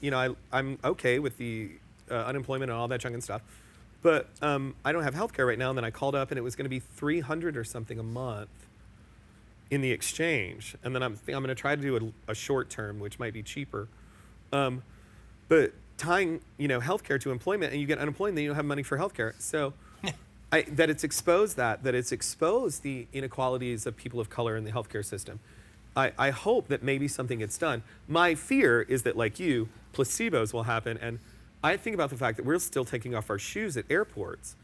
Speaker 4: I'm okay with the unemployment and all that junk and stuff, but I don't have health care right now. And then I called up and it was going to be $300 or something a month in the exchange, and then I'm going to try to do a short term, which might be cheaper. But tying, healthcare to employment, and you get unemployment, then you don't have money for healthcare. So that it's exposed it's exposed the inequalities of people of color in the healthcare system. I hope that maybe something gets done. My fear is that, like you, placebos will happen, and I think about the fact that we're still taking off our shoes at airports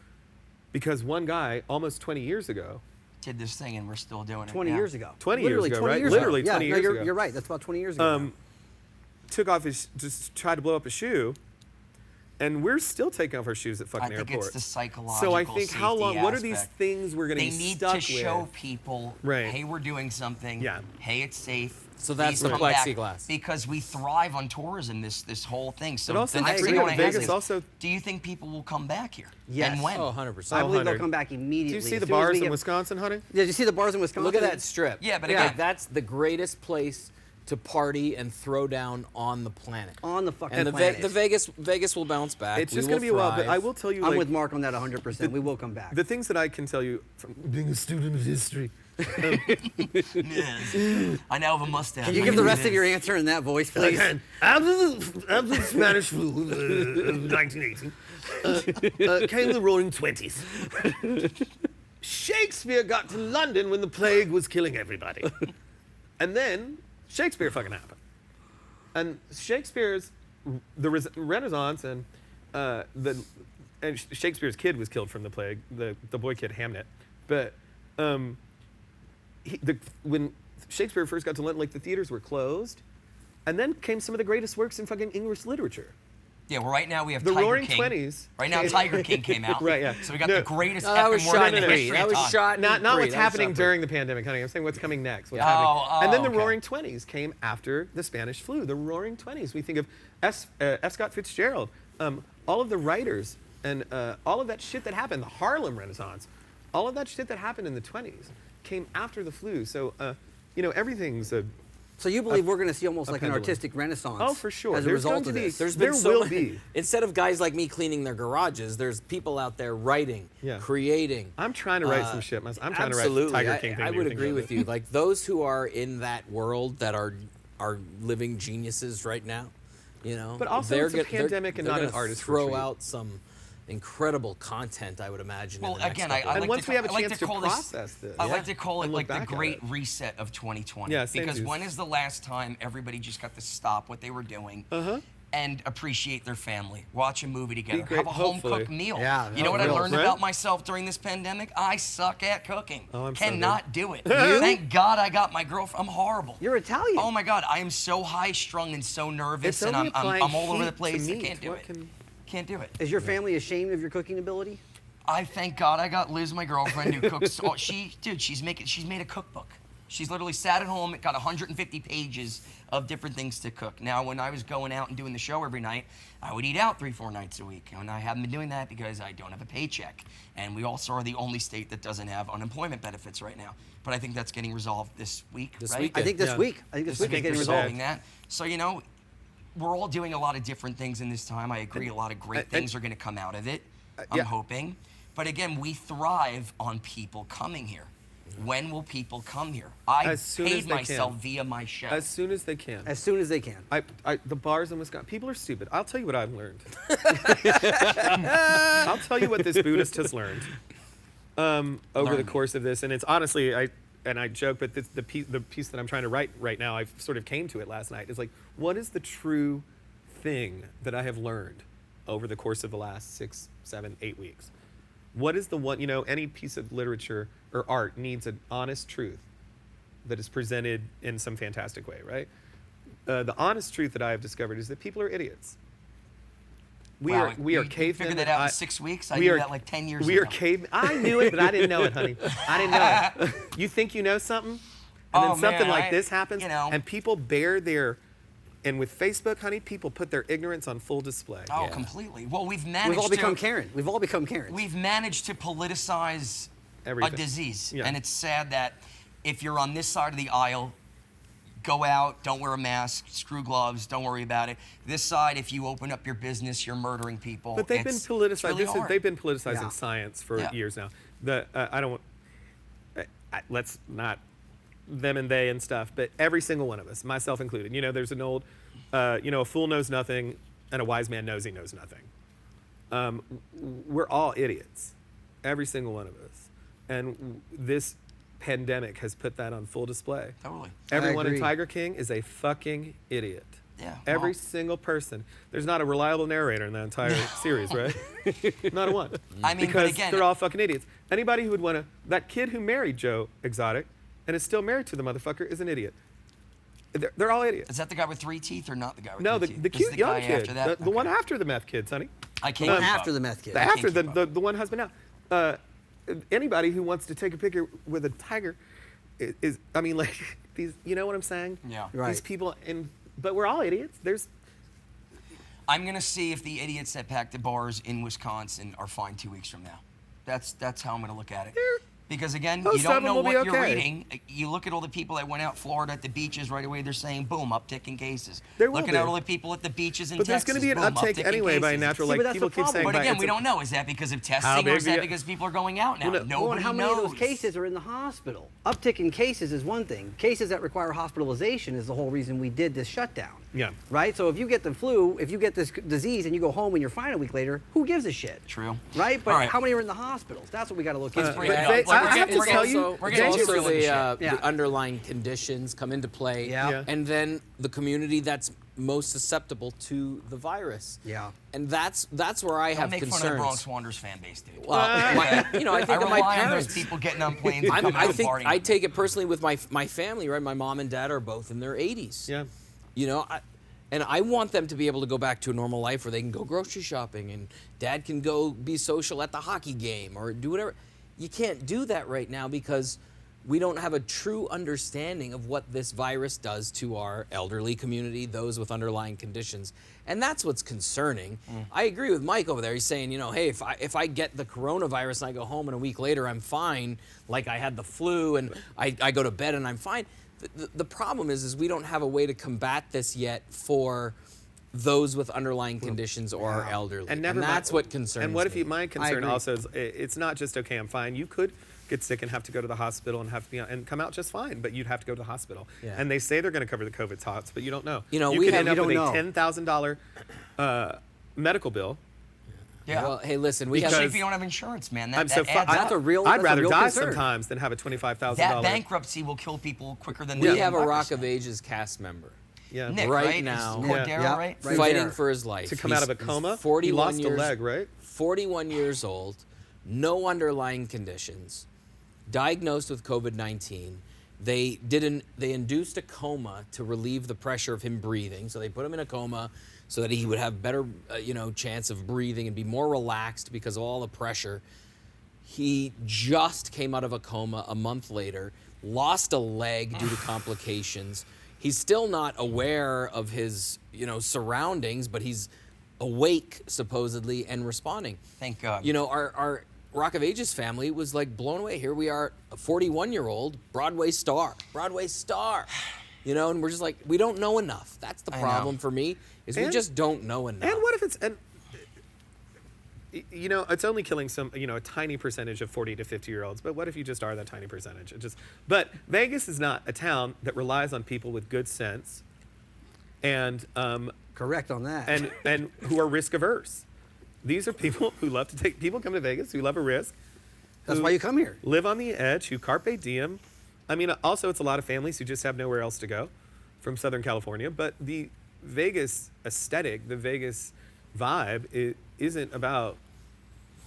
Speaker 4: because one guy almost 20 years ago
Speaker 1: Did this thing and we're still doing it
Speaker 5: 20
Speaker 1: now.
Speaker 5: years ago.
Speaker 4: 20
Speaker 5: Literally
Speaker 4: years ago,
Speaker 5: 20
Speaker 4: right?
Speaker 5: years
Speaker 4: Literally
Speaker 5: ago.
Speaker 4: 20
Speaker 5: Yeah,
Speaker 4: years
Speaker 5: no,
Speaker 4: ago.
Speaker 5: You're right. That's about 20 years ago. now.
Speaker 4: took off just tried to blow up a shoe, and we're still taking off our shoes at fucking
Speaker 1: I think
Speaker 4: airports.
Speaker 1: it's the psychological
Speaker 4: So I think how long?
Speaker 1: safety
Speaker 4: What are these
Speaker 1: aspect.
Speaker 4: things we're going to
Speaker 1: They
Speaker 4: be
Speaker 1: need
Speaker 4: stuck
Speaker 1: to
Speaker 4: with?
Speaker 1: show people,
Speaker 4: Right.
Speaker 1: hey, we're doing something.
Speaker 4: Yeah.
Speaker 1: Hey, it's safe.
Speaker 3: So that's
Speaker 1: Please
Speaker 3: the
Speaker 1: come back.
Speaker 3: plexiglass.
Speaker 1: Because we thrive on tourism, this whole thing. So
Speaker 4: But also,
Speaker 1: the next
Speaker 5: I
Speaker 1: thing
Speaker 5: agree.
Speaker 1: I want to ask
Speaker 4: Vegas
Speaker 1: is,
Speaker 4: also-
Speaker 1: do you think people will come back here?
Speaker 5: Yes.
Speaker 1: And when?
Speaker 3: Oh, 100%.
Speaker 5: I believe they'll
Speaker 4: 100.
Speaker 5: come back immediately.
Speaker 4: Do you see
Speaker 5: As
Speaker 4: the
Speaker 5: soon as we
Speaker 4: bars in
Speaker 5: get-
Speaker 4: Wisconsin, honey?
Speaker 5: Did you see the bars in Wisconsin?
Speaker 3: Look at that strip.
Speaker 1: Yeah, but
Speaker 3: Like,
Speaker 1: again-
Speaker 3: that's the greatest place to party and throw down on the planet.
Speaker 5: On the fucking
Speaker 3: and
Speaker 5: planet.
Speaker 3: the Vegas will bounce back.
Speaker 4: It's just
Speaker 3: going to
Speaker 4: be a while, but I will tell you,
Speaker 5: I'm
Speaker 4: like,
Speaker 5: with Mark on that 100%. We will come back.
Speaker 4: the things that I can tell you from being a student of history.
Speaker 1: I now have a mustache.
Speaker 5: Can you give the rest of your answer in that voice, please?
Speaker 4: After the Spanish flu of 1918, came the Roaring Twenties. Shakespeare got to London when the plague was killing everybody. And then Shakespeare fucking happened. And Shakespeare's the Renaissance and Shakespeare's kid was killed from the plague, the boy kid Hamnet. But when Shakespeare first got to London, like, the theaters were closed, and then came some of the greatest works in fucking English literature.
Speaker 1: Yeah, well, right now we have
Speaker 4: The
Speaker 1: Tiger
Speaker 4: Roaring
Speaker 1: King.
Speaker 4: Twenties.
Speaker 1: Right now, Tiger King came out.
Speaker 4: Right, yeah.
Speaker 1: So we got
Speaker 4: No.
Speaker 1: the greatest
Speaker 3: that was
Speaker 1: effing word
Speaker 3: shot
Speaker 1: in
Speaker 3: in
Speaker 1: the
Speaker 3: pre.
Speaker 1: history
Speaker 3: That
Speaker 1: of
Speaker 3: was
Speaker 1: time.
Speaker 3: shot
Speaker 4: Not
Speaker 3: in
Speaker 4: what's
Speaker 3: pre. That was
Speaker 4: happening
Speaker 3: shot
Speaker 4: during the pandemic, honey. I'm saying what's coming next. What's
Speaker 1: Oh,
Speaker 4: happening.
Speaker 1: oh,
Speaker 4: And then the
Speaker 1: okay.
Speaker 4: Roaring Twenties came after the Spanish flu. The Roaring Twenties. We think of F. Scott Fitzgerald, all of the writers, and all of that shit that happened, the Harlem Renaissance, all of that shit that happened in the 20s came after the flu. So, everything's a...
Speaker 5: So you believe we're going to see almost like an
Speaker 4: pendulum.
Speaker 5: artistic renaissance?
Speaker 4: Oh, for sure.
Speaker 5: As a
Speaker 4: There's
Speaker 5: result
Speaker 4: going to
Speaker 5: of
Speaker 4: be-
Speaker 5: this.
Speaker 3: There's
Speaker 4: There
Speaker 3: been so
Speaker 4: will
Speaker 3: many,
Speaker 4: be.
Speaker 3: instead of guys like me cleaning their garages, there's people out there writing,
Speaker 4: Yeah.
Speaker 3: creating.
Speaker 4: I'm trying to write some shit. I'm trying to write
Speaker 3: Absolutely.
Speaker 4: Tiger King thing.
Speaker 3: I
Speaker 4: that
Speaker 3: would
Speaker 4: you're
Speaker 3: agree
Speaker 4: thinking
Speaker 3: with
Speaker 4: of.
Speaker 3: you. Like those who are in that world that are living geniuses right now,
Speaker 4: But also it's a pandemic and
Speaker 3: they're
Speaker 4: not an
Speaker 3: gonna
Speaker 4: artist
Speaker 3: throw
Speaker 4: retreat.
Speaker 3: out some incredible content, I would imagine.
Speaker 1: Well,
Speaker 3: in the next
Speaker 1: again,
Speaker 3: couple
Speaker 1: I
Speaker 3: of
Speaker 1: like
Speaker 4: once
Speaker 1: to,
Speaker 4: we have a
Speaker 1: I like
Speaker 4: chance
Speaker 1: to
Speaker 4: to
Speaker 1: call
Speaker 4: process this.
Speaker 1: I like
Speaker 4: Yeah.
Speaker 1: to call it
Speaker 4: And look
Speaker 1: like the
Speaker 4: back at
Speaker 1: great
Speaker 4: it.
Speaker 1: reset of 2020.
Speaker 4: Yeah, same
Speaker 1: because
Speaker 4: dude.
Speaker 1: when is the last time everybody just got to stop what they were doing and appreciate their family, watch a movie together,
Speaker 4: great,
Speaker 1: have a home cooked
Speaker 4: hopefully.
Speaker 1: meal?
Speaker 5: Yeah,
Speaker 1: you know what I
Speaker 5: real,
Speaker 1: learned
Speaker 4: right?
Speaker 1: about myself during this pandemic? I suck at cooking.
Speaker 4: Oh, I'm so
Speaker 1: Cannot do it. Thank God I got my girlfriend. I'm horrible.
Speaker 5: You're Italian.
Speaker 1: Oh my God, I am so high strung and so nervous, and
Speaker 4: only
Speaker 1: I'm
Speaker 4: applying
Speaker 1: all over the
Speaker 4: heat to
Speaker 1: place. I
Speaker 4: meat.
Speaker 1: can't do
Speaker 4: What
Speaker 1: it.
Speaker 4: can-
Speaker 1: Can't do it.
Speaker 5: Is your family ashamed of your cooking ability?
Speaker 1: I thank God I got Liz, my girlfriend, who cooks. She's made a cookbook. She's literally sat at home. It got 150 pages of different things to cook. Now, when I was going out and doing the show every night, I would eat out 3-4 nights a week, and I haven't been doing that because I don't have a paycheck. And we also are the only state that doesn't have unemployment benefits right now. But I think that's getting resolved this week.
Speaker 3: This
Speaker 1: right?
Speaker 3: week,
Speaker 5: I think this
Speaker 4: Yeah.
Speaker 5: week. I think this week is
Speaker 1: think
Speaker 5: getting
Speaker 1: we're
Speaker 5: resolved.
Speaker 1: solving that. So, we're all doing a lot of different things in this time. I agree, a lot of great things are going to come out of it. I'm
Speaker 4: yeah.
Speaker 1: hoping. But again, we thrive on people coming here. When will people come here? I
Speaker 4: As soon as
Speaker 1: paid
Speaker 4: they
Speaker 1: myself
Speaker 4: can.
Speaker 1: via my show.
Speaker 4: As soon as they can.
Speaker 5: As soon as they can.
Speaker 4: The bars in Wisconsin, people are stupid. I'll tell you what I've learned. I'll tell you what this Buddhist has learned over
Speaker 1: Learn
Speaker 4: the
Speaker 1: me.
Speaker 4: course of this. And it's honestly, I joke, but the piece that I'm trying to write right now, I sort of came to it last night, is like, what is the true thing that I have learned over the course of the last 6, 7, 8 weeks? What is the one, any piece of literature or art needs an honest truth that is presented in some fantastic way, right? The honest truth that I have discovered is that people are idiots. We
Speaker 1: Wow,
Speaker 4: are
Speaker 1: you
Speaker 4: cavemen.
Speaker 1: figured that out in 6 weeks? I
Speaker 4: we
Speaker 1: knew
Speaker 4: are-
Speaker 1: that like 10 years
Speaker 4: We
Speaker 1: ago.
Speaker 4: are cave. I knew it, but I didn't know it, honey. I didn't know it. You think you know something, and then
Speaker 1: Oh,
Speaker 4: something
Speaker 1: man,
Speaker 4: like this happens, and people bear their. And with Facebook, honey, people put their ignorance on full display.
Speaker 1: Oh, completely. Well, we've managed
Speaker 5: We've all become
Speaker 1: to...
Speaker 5: Karen. We've all become Karens.
Speaker 1: We've managed to politicize
Speaker 4: Everything.
Speaker 1: a disease.
Speaker 4: Yeah.
Speaker 1: And it's sad that if you're on this side of the aisle, go out, don't wear a mask, screw gloves, don't worry about it. This side, if you open up your business, you're murdering people.
Speaker 4: But they've been
Speaker 1: It's
Speaker 4: politicized.
Speaker 1: really hard.
Speaker 4: They've been politicizing
Speaker 5: Yeah.
Speaker 4: science for
Speaker 1: Yeah.
Speaker 4: years now. I don't want. Let's not them and they and stuff, but every single one of us, myself included. You know, there's an old, a fool knows nothing and a wise man knows he knows nothing. We're all idiots, every single one of us. And this pandemic has put that on full display.
Speaker 1: Totally.
Speaker 4: Everyone in
Speaker 5: agree.
Speaker 4: Tiger King is a fucking idiot.
Speaker 1: Yeah.
Speaker 4: Every
Speaker 1: well,
Speaker 4: single person. There's not a reliable narrator in that entire series, right? Not a one.
Speaker 1: I mean,
Speaker 4: because
Speaker 1: but again,
Speaker 4: they're all fucking idiots. Anybody who would want to, that kid who married Joe Exotic and is still married to the motherfucker is an idiot. They're all idiots.
Speaker 1: is that the guy with 3 teeth or not the guy with
Speaker 4: No,
Speaker 1: 3
Speaker 4: the
Speaker 1: teeth? This
Speaker 4: cute
Speaker 1: is
Speaker 4: young
Speaker 1: guy
Speaker 4: kid,
Speaker 1: After that?
Speaker 4: the one after the meth kids, honey.
Speaker 1: I can't
Speaker 5: One
Speaker 1: keep
Speaker 5: after
Speaker 1: up.
Speaker 5: the meth kid.
Speaker 4: The
Speaker 1: I can't
Speaker 4: after
Speaker 1: keep
Speaker 4: the
Speaker 1: up.
Speaker 4: one husband now. Anybody who wants to take a picture with a tiger is I mean, like these. You know what I'm saying?
Speaker 1: Yeah.
Speaker 5: Right.
Speaker 4: These people, but we're all idiots.
Speaker 1: I'm gonna see if the idiots that pack the bars in Wisconsin are fine 2 weeks from now. That's how I'm gonna look at it. Because again,
Speaker 4: Most
Speaker 1: you don't
Speaker 4: of them
Speaker 1: know
Speaker 4: will be
Speaker 1: what you're
Speaker 4: okay.
Speaker 1: reading. You look at all the people that went out Florida at the beaches right away. They're saying, boom, uptick in cases.
Speaker 4: There will
Speaker 1: Looking
Speaker 4: be.
Speaker 1: at all the people at the beaches in
Speaker 4: But there's
Speaker 1: Texas.
Speaker 4: going to be an
Speaker 1: boom,
Speaker 4: uptake
Speaker 1: uptick in
Speaker 4: anyway by
Speaker 1: cases.
Speaker 4: natural.
Speaker 5: See,
Speaker 4: Like
Speaker 5: but that's
Speaker 4: people
Speaker 5: the
Speaker 4: keep
Speaker 5: problem.
Speaker 4: saying.
Speaker 1: But
Speaker 4: by-
Speaker 1: again,
Speaker 4: it's
Speaker 1: we
Speaker 4: a-
Speaker 1: don't know. Is that because of testing
Speaker 4: How
Speaker 1: or
Speaker 4: big
Speaker 1: is that
Speaker 4: the-
Speaker 1: because people are going out now?
Speaker 4: Well, no.
Speaker 1: Nobody
Speaker 5: Well, and how many
Speaker 1: knows.
Speaker 5: of those cases are in the hospital? Uptick in cases is one thing. Cases that require hospitalization is the whole reason we did this shutdown.
Speaker 4: Yeah.
Speaker 5: Right? So if you get the flu, if you get this disease and you go home and you're fine a week later, who gives a shit?
Speaker 1: True.
Speaker 5: Right? But
Speaker 1: All right.
Speaker 5: how many are in the hospitals? That's what we got to look into.
Speaker 1: bring it
Speaker 4: But
Speaker 1: up.
Speaker 4: they-
Speaker 1: Like,
Speaker 4: I have to tell you,
Speaker 1: we're
Speaker 3: it's
Speaker 1: getting
Speaker 3: also
Speaker 1: too real into shit.
Speaker 5: Yeah.
Speaker 3: the underlying conditions come into play,
Speaker 5: Yeah. Yeah.
Speaker 3: and then the community that's most susceptible to the virus.
Speaker 5: Yeah.
Speaker 3: And that's where I
Speaker 1: Don't
Speaker 3: have
Speaker 1: make
Speaker 3: concerns.
Speaker 1: fun of the Bronx Wanderers fan base, dude.
Speaker 3: Well, I think
Speaker 1: I
Speaker 3: of
Speaker 1: rely
Speaker 3: my
Speaker 1: on
Speaker 3: parents.
Speaker 1: those people getting on planes and coming
Speaker 3: I
Speaker 1: out and
Speaker 3: think
Speaker 1: partying.
Speaker 3: I take it personally with my family, right? My mom and dad are both in their 80s.
Speaker 4: Yeah.
Speaker 3: You know, and I want them to be able to go back to a normal life where they can go grocery shopping and dad can go be social at the hockey game or do whatever. You can't do that right now because we don't have a true understanding of what this virus does to our elderly community, those with underlying conditions. And that's what's concerning. I agree with Mike over there. He's saying, you know, hey, if I get the coronavirus and I go home and a week later I'm fine, like I had the flu and I go to bed and I'm fine. The problem is we don't have a way to combat this yet for those with underlying conditions or our elderly.
Speaker 4: And never
Speaker 3: that's
Speaker 4: mind-
Speaker 3: what concerns
Speaker 4: And what if
Speaker 3: me.
Speaker 4: you? My concern
Speaker 5: agree.
Speaker 4: also is it's not just okay. I'm fine. You could get sick and have to go to the hospital and have to be and come out just fine, but you'd have to go to the hospital.
Speaker 3: Yeah.
Speaker 4: And they say they're going to cover the COVID tots, but you don't know.
Speaker 3: You know,
Speaker 4: you
Speaker 3: we
Speaker 4: could
Speaker 3: have-
Speaker 4: end up
Speaker 5: you
Speaker 4: with
Speaker 5: don't
Speaker 4: a
Speaker 5: know.
Speaker 4: $10,000 medical bill.
Speaker 1: Yeah.
Speaker 3: Well, hey, listen, we
Speaker 1: Especially
Speaker 3: have
Speaker 1: if you don't have insurance, man.
Speaker 4: I'm
Speaker 1: That
Speaker 4: so
Speaker 1: adds
Speaker 5: That's
Speaker 1: up.
Speaker 5: a real.
Speaker 4: I'd
Speaker 5: that's a
Speaker 4: rather
Speaker 5: real
Speaker 4: die
Speaker 5: concern.
Speaker 4: sometimes than have a $25,000.
Speaker 1: That bankruptcy will kill people quicker than
Speaker 3: we
Speaker 1: the
Speaker 3: have a
Speaker 1: virus.
Speaker 3: Rock of Ages cast member
Speaker 4: Yeah.
Speaker 1: Nick,
Speaker 3: right
Speaker 1: right?
Speaker 3: now.
Speaker 1: It's Cordero,
Speaker 5: Yeah.
Speaker 1: right?
Speaker 5: Right
Speaker 3: fighting
Speaker 5: there.
Speaker 3: for his life
Speaker 4: To come out of a
Speaker 3: He's
Speaker 4: coma,
Speaker 3: 41
Speaker 4: he lost
Speaker 3: years,
Speaker 4: a leg, right?
Speaker 3: 41 years old, no underlying conditions, diagnosed with COVID-19. They induced a coma to relieve the pressure of him breathing. So they put him in a coma so that he would have better, chance of breathing and be more relaxed because of all the pressure. He just came out of a coma a month later, lost a leg due to complications. He's still not aware of his, surroundings, but he's awake supposedly and responding.
Speaker 1: Thank God.
Speaker 3: You know, our Rock of Ages family was like blown away. Here we are, a 41-year-old Broadway star. And we're just like, we don't know enough. That's the
Speaker 1: I
Speaker 3: problem
Speaker 1: know.
Speaker 3: for me, is we
Speaker 4: And-
Speaker 3: just don't know enough.
Speaker 4: And what if it's it's only killing a tiny percentage of 40 to 50-year-olds. But what if you just are that tiny percentage? But Vegas is not a town that relies on people with good sense, and
Speaker 5: Correct on that.
Speaker 4: and who are risk averse. These are people who love to take. People come to Vegas who love a risk.
Speaker 5: That's
Speaker 4: who
Speaker 5: why you come here.
Speaker 4: Live on the edge. Who carpe diem. I mean, also it's a lot of families who just have nowhere else to go, from Southern California. But the Vegas aesthetic, the Vegas vibe, isn't about.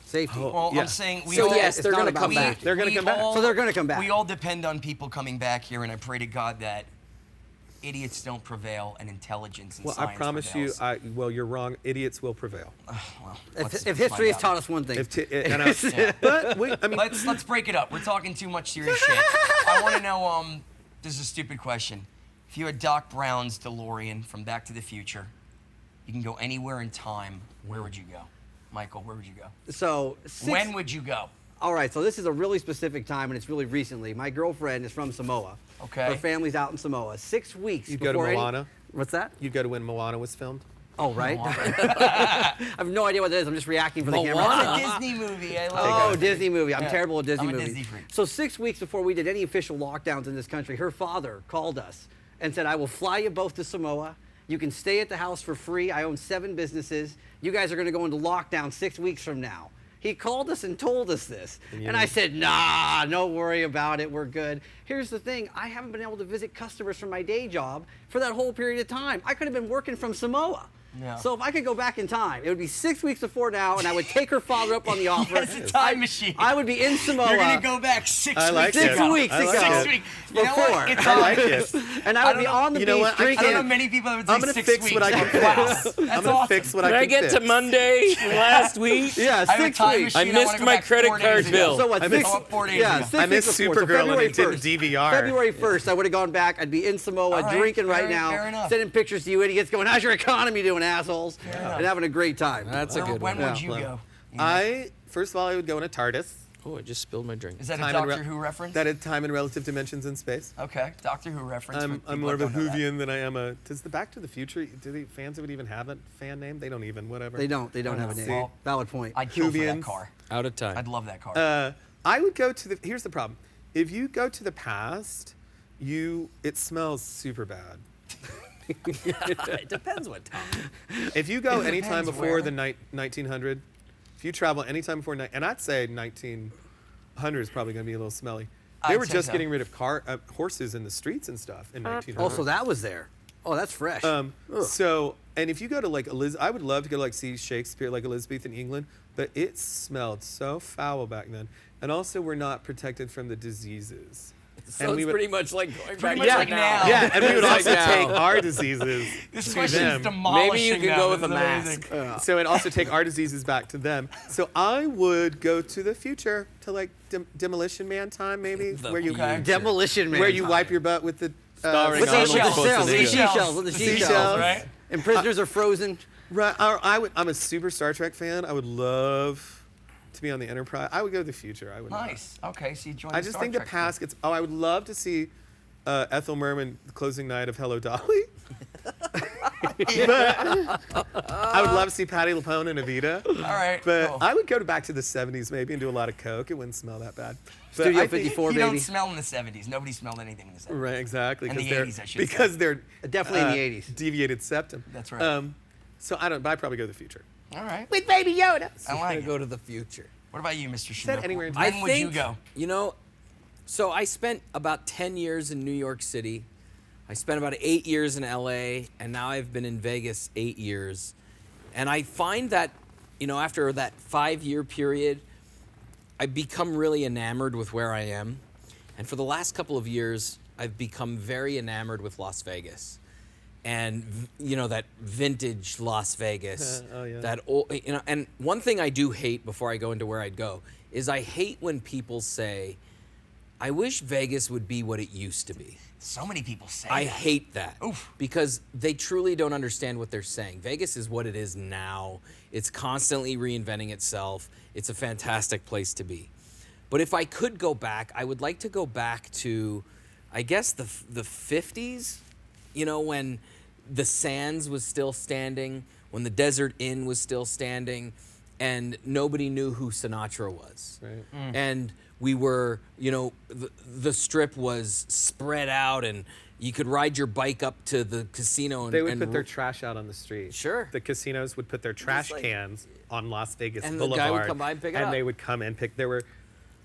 Speaker 5: Safety.
Speaker 1: Well,
Speaker 4: Yeah.
Speaker 1: I'm saying we
Speaker 3: So
Speaker 1: all.
Speaker 3: yes,
Speaker 5: it's
Speaker 3: they're
Speaker 5: not
Speaker 3: going to
Speaker 5: about
Speaker 3: come
Speaker 5: me.
Speaker 3: back.
Speaker 4: They're going to
Speaker 1: we
Speaker 4: come back.
Speaker 1: all-
Speaker 5: So they're gonna come back.
Speaker 1: We all depend on people coming back here, and I pray to God that idiots don't prevail and intelligence and
Speaker 4: Well,
Speaker 1: science
Speaker 4: I promise
Speaker 1: prevails.
Speaker 4: you. You're wrong. Idiots will prevail.
Speaker 1: Well,
Speaker 5: If history has taught us one thing,
Speaker 4: But
Speaker 1: let's break it up. We're talking too much serious shit. I want to know. This is a stupid question. If you had Doc Brown's DeLorean from Back to the Future, you can go anywhere in time. Where would you go, Michael? Where would you go?
Speaker 5: so
Speaker 1: When would you go?
Speaker 5: All right, so this is a really specific time, and it's really recently. My girlfriend is from Samoa.
Speaker 1: Okay.
Speaker 5: Her family's out in Samoa. 6 weeks
Speaker 4: You'd go to
Speaker 5: before
Speaker 4: Moana?
Speaker 5: What's that?
Speaker 4: You'd go to when Moana was filmed.
Speaker 5: Oh, right. I have no idea what that is. I'm just reacting for the camera.
Speaker 1: It's a Disney movie. I love
Speaker 5: Oh, Disney movie. I'm terrible at Disney
Speaker 1: I'm a
Speaker 5: movies.
Speaker 1: Disney freak.
Speaker 5: So 6 weeks before we did any official lockdowns in this country, her father called us and said, I will fly you both to Samoa. You can stay at the house for free. I own 7 businesses. You guys are going to go into lockdown 6 weeks from now. He called us and told us this. And I said, nah, don't worry about it. We're good. Here's the thing. I haven't been able to visit customers from my day job for that whole period of time. I could have been working from Samoa.
Speaker 1: Yeah.
Speaker 5: So if I could go back in time, it would be 6 weeks before now, and I would take her father up on the offer.
Speaker 1: It's a time machine.
Speaker 5: I would be in Samoa.
Speaker 1: You're gonna go back 6 weeks.
Speaker 4: I like
Speaker 1: ago.
Speaker 4: it.
Speaker 5: 6 weeks
Speaker 4: I
Speaker 5: ago.
Speaker 4: like it.
Speaker 1: 6 weeks. You know
Speaker 5: Before.
Speaker 1: what? It's
Speaker 4: I like it.
Speaker 5: And I would be on the
Speaker 4: You know
Speaker 5: beach
Speaker 4: what? I
Speaker 1: I
Speaker 5: drinking.
Speaker 1: don't know many people that would say
Speaker 4: I'm gonna
Speaker 1: 6
Speaker 4: fix
Speaker 1: weeks.
Speaker 4: what I can
Speaker 1: Wow.
Speaker 4: fix.
Speaker 1: That's
Speaker 4: I'm gonna
Speaker 1: awesome.
Speaker 4: fix what
Speaker 6: Did
Speaker 4: I
Speaker 6: I
Speaker 4: can
Speaker 6: get
Speaker 4: fix.
Speaker 6: to Monday last week?
Speaker 5: Yeah,
Speaker 1: I have a
Speaker 5: 6
Speaker 1: time
Speaker 5: weeks.
Speaker 1: machine.
Speaker 6: I missed
Speaker 1: wanna go
Speaker 6: my
Speaker 1: back
Speaker 6: credit
Speaker 1: 4
Speaker 6: card
Speaker 1: days
Speaker 6: bill.
Speaker 1: ago.
Speaker 5: So what?
Speaker 4: I
Speaker 5: Six,
Speaker 4: missed-
Speaker 1: 4 days
Speaker 5: yeah,
Speaker 1: ago.
Speaker 5: 6
Speaker 4: I
Speaker 5: weeks
Speaker 4: missed
Speaker 5: before. So
Speaker 4: Supergirl when
Speaker 5: February
Speaker 4: it didn't
Speaker 5: 1st.
Speaker 4: DVR.
Speaker 5: February 1st, I would have gone back. I'd be in Samoa,
Speaker 1: All right,
Speaker 5: drinking right
Speaker 1: fair
Speaker 5: now,
Speaker 1: enough.
Speaker 5: sending pictures to you idiots, going, "How's your economy doing, assholes?" And having a great time.
Speaker 3: That's a good
Speaker 1: When
Speaker 3: one.
Speaker 1: would you go?
Speaker 4: First of all, I would go in a TARDIS.
Speaker 3: Oh, I just spilled my drink.
Speaker 1: Is that a
Speaker 4: Time and
Speaker 1: Doctor
Speaker 4: re-
Speaker 1: Who reference?
Speaker 4: That had time and relative dimensions in space.
Speaker 1: Okay, Doctor Who reference. for
Speaker 4: I'm
Speaker 1: people
Speaker 4: more of a
Speaker 1: that don't know that.
Speaker 4: Whovian than I am a. Does the Back to the Future? Do the fans of it even have a fan name? They don't even. Whatever.
Speaker 5: They don't have a
Speaker 1: See?
Speaker 5: name. Valid point.
Speaker 1: I'd kill for that
Speaker 4: Whovians.
Speaker 1: car.
Speaker 3: Out of time.
Speaker 1: I'd love that car.
Speaker 4: I would go to the. Here's the problem. If you go to the past, it smells super bad.
Speaker 3: It depends what time.
Speaker 4: If you go
Speaker 1: It
Speaker 4: anytime
Speaker 1: depends
Speaker 4: before
Speaker 1: where.
Speaker 4: the 1900, if you travel anytime before and I'd say 1900 is probably going to be a little smelly. They
Speaker 1: I'd
Speaker 4: were
Speaker 1: say
Speaker 4: just
Speaker 1: so.
Speaker 4: getting rid of horses in the streets and stuff in 1900.
Speaker 5: Also, that was there. Oh, that's fresh.
Speaker 4: So, and if you go to like I would love to go like see Shakespeare, like Elizabethan England, but it smelled so foul back then. And also, we're not protected from the diseases.
Speaker 3: So
Speaker 4: and we
Speaker 3: it's
Speaker 4: would,
Speaker 3: pretty much like going back
Speaker 1: much
Speaker 3: to
Speaker 1: like now.
Speaker 4: yeah, and we would
Speaker 3: It's like
Speaker 4: also
Speaker 3: now.
Speaker 4: take our diseases
Speaker 1: This
Speaker 4: to
Speaker 1: question is
Speaker 4: them.
Speaker 1: demolishing
Speaker 3: Maybe you can
Speaker 1: them.
Speaker 3: go with
Speaker 1: It's
Speaker 3: a mask.
Speaker 1: amazing.
Speaker 4: So and also take our diseases back to them. So I would go to the future to like Demolition Man time, maybe
Speaker 3: The
Speaker 4: where you
Speaker 1: Okay.
Speaker 5: Demolition Man.
Speaker 4: where you wipe your butt with the
Speaker 6: Starring
Speaker 5: With the
Speaker 6: Arnold
Speaker 5: seashells.
Speaker 6: Schwarzenegger.
Speaker 5: With the seashells. With the
Speaker 4: Seashells.
Speaker 5: seashells.
Speaker 1: Right?
Speaker 5: And prisoners are frozen.
Speaker 4: Right. I'm a super Star Trek fan. I would love to be on the Enterprise. I would go to the future. I would. not.
Speaker 1: Nice. Okay, so you joined
Speaker 4: I
Speaker 1: the
Speaker 4: just
Speaker 1: Star
Speaker 4: think
Speaker 1: Trek
Speaker 4: the past gets. Oh, I would love to see Ethel Merman the closing night of Hello Dolly. But I would love to see Patti LuPone and Evita.
Speaker 1: All right.
Speaker 4: But
Speaker 1: cool.
Speaker 4: I would go back to the 70s maybe and do a lot of coke. It wouldn't smell that bad. But
Speaker 5: Studio
Speaker 4: I think-
Speaker 5: 54,
Speaker 1: you
Speaker 5: baby.
Speaker 1: don't smell in the 70s. Nobody smelled anything in the 70s.
Speaker 4: Right, exactly.
Speaker 1: And the
Speaker 4: 'cause
Speaker 1: 80s, I should
Speaker 4: because
Speaker 1: say.
Speaker 4: they're
Speaker 5: Definitely in the 80s.
Speaker 4: Deviated septum.
Speaker 1: That's right.
Speaker 4: So I don't. But I'd probably go to the future.
Speaker 1: All right.
Speaker 5: With Baby Yoda.
Speaker 1: I
Speaker 3: I'm
Speaker 1: like
Speaker 3: gonna
Speaker 1: it.
Speaker 3: go to the future.
Speaker 1: What about you, Mr.
Speaker 4: Said
Speaker 1: Shunock?
Speaker 4: anywhere in
Speaker 1: When
Speaker 4: time.
Speaker 1: would you go?
Speaker 3: You know, so I spent about 10 years in New York City. I spent about 8 years in LA, and now I've been in Vegas 8 years. And I find that, you know, after that 5-year period, I've become really enamored with where I am. And for the last couple of years, I've become very enamored with Las Vegas. And, you know, that vintage Las Vegas.
Speaker 4: Oh, yeah.
Speaker 3: That old, you know, and one thing I do hate before I go into where I'd go is I hate when people say, I wish Vegas would be what it used to be.
Speaker 1: So many people say
Speaker 3: I
Speaker 1: that.
Speaker 3: hate that.
Speaker 1: Oof.
Speaker 3: Because they truly don't understand what they're saying. Vegas is what it is now. It's constantly reinventing itself. It's a fantastic place to be. But if I could go back, I would like to go back to, I guess, the 50s, you know, when the Sands was still standing, when the Desert Inn was still standing, and nobody knew who Sinatra was.
Speaker 4: Right.
Speaker 3: And we were, you know, the strip was spread out, and you could ride your bike up to the casino. And
Speaker 4: They would
Speaker 3: and
Speaker 4: put their trash out on the street.
Speaker 3: Sure.
Speaker 4: The casinos would put their trash
Speaker 3: like-
Speaker 4: cans on Las Vegas
Speaker 3: And the
Speaker 4: Boulevard.
Speaker 3: guy would come by and pick it up.
Speaker 4: they would come and pick. There were.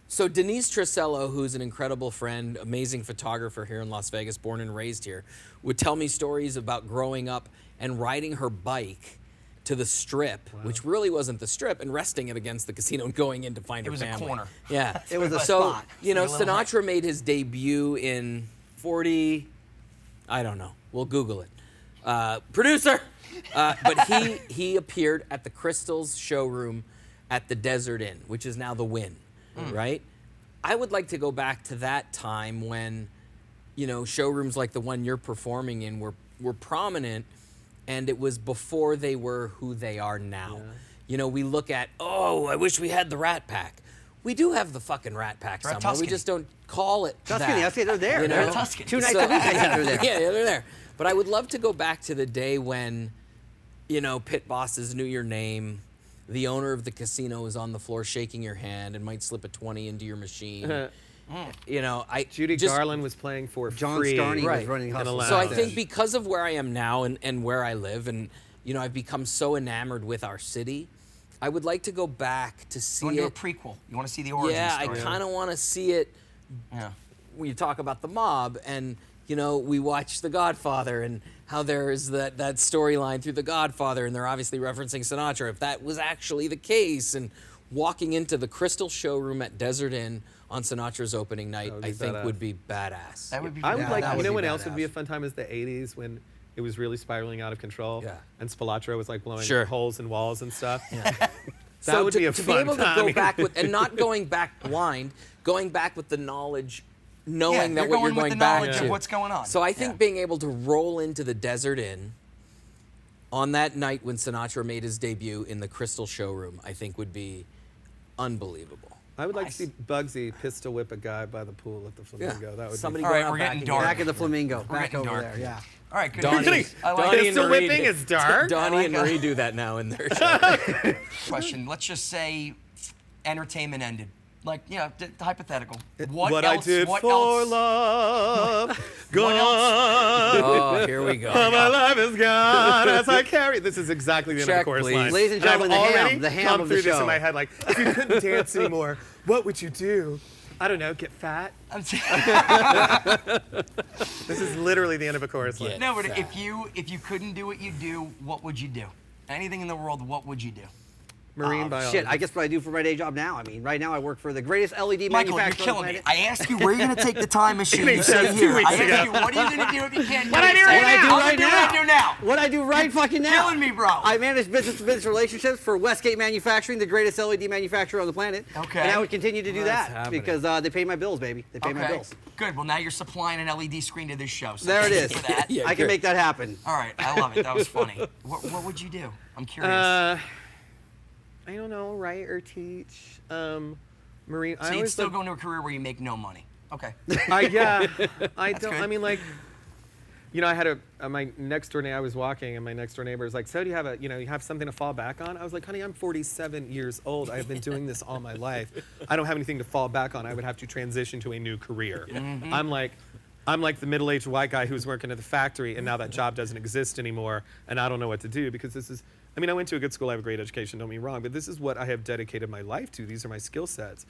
Speaker 3: So Denise Trissello, who's an incredible friend, amazing photographer here in Las Vegas, born and raised here, would tell me stories about growing up and riding her bike to the strip, which really wasn't the strip, and resting it against the casino and going in to find her
Speaker 1: was a
Speaker 3: family.
Speaker 1: corner.
Speaker 3: Yeah.
Speaker 5: It was a
Speaker 3: so,
Speaker 5: spot.
Speaker 3: you know,
Speaker 1: Like a little
Speaker 3: Sinatra made his debut in 40, I don't know. We'll Google it. Producer! But he appeared at the Crystals showroom at the Desert Inn, which is now the Wynn, right? I would like to go back to that time when, you know, showrooms like the one you're performing in were prominent, and it was before they were who they are now.
Speaker 4: Yeah.
Speaker 3: You know, we look at, oh, I wish we had the Rat Pack. We do have the fucking Rat Pack
Speaker 1: We're at
Speaker 3: somewhere. We
Speaker 1: Tuscany.
Speaker 3: just don't call it
Speaker 5: Tuscany,
Speaker 3: that.
Speaker 5: they're there.
Speaker 3: You
Speaker 5: They're
Speaker 3: know?
Speaker 5: at
Speaker 1: Tuscany.
Speaker 5: 2 nights
Speaker 3: So-
Speaker 5: a week I think they're there.
Speaker 3: Yeah, they're there. But I would love to go back to the day when, pit bosses knew your name. The owner of the casino is on the floor shaking your hand and might slip a 20 into your machine.
Speaker 4: Judy Garland was playing for
Speaker 5: John
Speaker 4: free.
Speaker 5: Scarney
Speaker 3: Right.
Speaker 5: was running Hustle.
Speaker 4: allowed.
Speaker 3: So I
Speaker 4: Wow.
Speaker 3: think because of where I am now and where I live, and I've become so enamored with our city, I would like to go back to see
Speaker 7: You want
Speaker 3: it.
Speaker 7: to do a prequel? You want to see the origin
Speaker 3: Yeah,
Speaker 7: story?
Speaker 3: I kind of want to see it.
Speaker 7: Yeah.
Speaker 3: When you talk about the mob, and we watch The Godfather, and how there is that storyline through The Godfather, and they're obviously referencing Sinatra. If that was actually the case, and walking into the Crystal Showroom at Desert Inn on Sinatra's opening night,
Speaker 4: would be
Speaker 3: I think
Speaker 4: badass.
Speaker 3: would be badass.
Speaker 7: That would be.
Speaker 4: I would like,
Speaker 5: that
Speaker 4: you
Speaker 5: would
Speaker 4: know
Speaker 5: be
Speaker 4: when else would be a
Speaker 5: badass.
Speaker 4: fun time is the 80s when it was really spiraling out of control.
Speaker 3: Yeah.
Speaker 4: And Spilotro was like blowing
Speaker 3: Sure.
Speaker 4: holes in walls and stuff. That
Speaker 3: So
Speaker 4: would be a
Speaker 3: to
Speaker 4: fun
Speaker 3: be able
Speaker 4: time.
Speaker 3: to go back with, and not going back blind, going back with the knowledge, knowing
Speaker 7: Yeah,
Speaker 3: that
Speaker 7: you're
Speaker 3: what you're
Speaker 7: going with
Speaker 3: going
Speaker 7: the
Speaker 3: back
Speaker 7: knowledge
Speaker 3: to.
Speaker 7: of what's going on.
Speaker 3: So I think
Speaker 7: Yeah.
Speaker 3: being able to roll into the Desert Inn on that night when Sinatra made his debut in the Crystal Showroom, I think would be unbelievable.
Speaker 4: I would like to see Bugsy pistol whip a guy by the pool at the Flamingo. That would
Speaker 3: Somebody
Speaker 4: be
Speaker 7: All
Speaker 3: going
Speaker 7: right,
Speaker 3: out
Speaker 7: we're
Speaker 3: back
Speaker 7: getting
Speaker 3: again.
Speaker 7: dark.
Speaker 5: Back at the Flamingo.
Speaker 7: We're
Speaker 5: Back
Speaker 7: getting
Speaker 5: over
Speaker 7: dark.
Speaker 5: there. Yeah.
Speaker 7: All right, good.
Speaker 3: Donnie-
Speaker 7: news. I like
Speaker 3: Donnie
Speaker 7: it.
Speaker 3: and
Speaker 4: Pistol
Speaker 3: Marie
Speaker 4: whipping
Speaker 3: do-
Speaker 4: is dark.
Speaker 3: Donnie
Speaker 7: like
Speaker 3: and
Speaker 7: that.
Speaker 3: Marie do that now in their show.
Speaker 7: Question. Let's just say entertainment ended. Like, hypothetical.
Speaker 4: What I did
Speaker 7: what
Speaker 4: for
Speaker 7: else?
Speaker 4: love,
Speaker 7: What
Speaker 4: gone.
Speaker 3: Oh, here we go.
Speaker 4: My life is gone as I carry. This is exactly the end of
Speaker 3: Check,
Speaker 4: the chorus
Speaker 3: please.
Speaker 4: line.
Speaker 5: Ladies and gentlemen,
Speaker 4: I've
Speaker 5: the ham,
Speaker 4: already
Speaker 5: the ham
Speaker 4: come
Speaker 5: of the
Speaker 4: through this
Speaker 5: show.
Speaker 4: in my head. Like, if you couldn't dance anymore, what would you do? I don't know. Get fat.
Speaker 7: I'm saying-
Speaker 4: This is literally the end of a chorus line.
Speaker 7: No, but if you couldn't do what you do, what would you do? Anything in the world, what would you do?
Speaker 4: Marine biology.
Speaker 5: Shit, I guess what I do for my day job now. I mean, right now I work for the greatest LED
Speaker 7: Michael, you're
Speaker 5: manufacturer on the
Speaker 7: killing me.
Speaker 5: planet.
Speaker 7: I asked you where you're going to take the time machine.
Speaker 4: He
Speaker 7: You
Speaker 4: said
Speaker 7: say
Speaker 4: 2
Speaker 7: here.
Speaker 4: weeks
Speaker 7: I
Speaker 4: ago.
Speaker 7: asked you, what are you going to do if you can't do
Speaker 4: What I do
Speaker 7: it?
Speaker 4: right
Speaker 7: Say,
Speaker 4: now.
Speaker 7: I'm
Speaker 5: What
Speaker 7: gonna do what I do now.
Speaker 5: What I do right fucking now.
Speaker 7: Killing me, bro.
Speaker 5: I manage business-to-business relationships for Westgate Manufacturing, the greatest LED manufacturer on the planet.
Speaker 7: Okay.
Speaker 5: And I would continue to do
Speaker 3: That's
Speaker 5: that
Speaker 3: happening.
Speaker 5: because they pay my bills, baby. They pay my
Speaker 7: Okay.
Speaker 5: bills.
Speaker 7: Good. Well, now you're supplying an LED screen to this show. So
Speaker 5: There it
Speaker 7: thank
Speaker 5: is.
Speaker 7: you for that.
Speaker 3: Yeah,
Speaker 5: I can
Speaker 3: good.
Speaker 5: make that happen.
Speaker 7: All right. I love it. That was funny. What would you do? I'm curious.
Speaker 4: I don't know, write or teach. Marine.
Speaker 7: so you'd still go into a career where you make no money. Okay.
Speaker 4: Yeah, I don't.
Speaker 7: good.
Speaker 4: I mean, like, I had my next door neighbor. I was walking, and my next door neighbor was like, "So do you have you have something to fall back on?" I was like, "Honey, I'm 47 years old. I have been doing this all my life. I don't have anything to fall back on. I would have to transition to a new career." I'm like the middle-aged white guy who's working at the factory, and now that job doesn't exist anymore, and I don't know what to do because this is. I mean, I went to a good school. I have a great education. Don't get me wrong, but this is what I have dedicated my life to. These are my skill sets.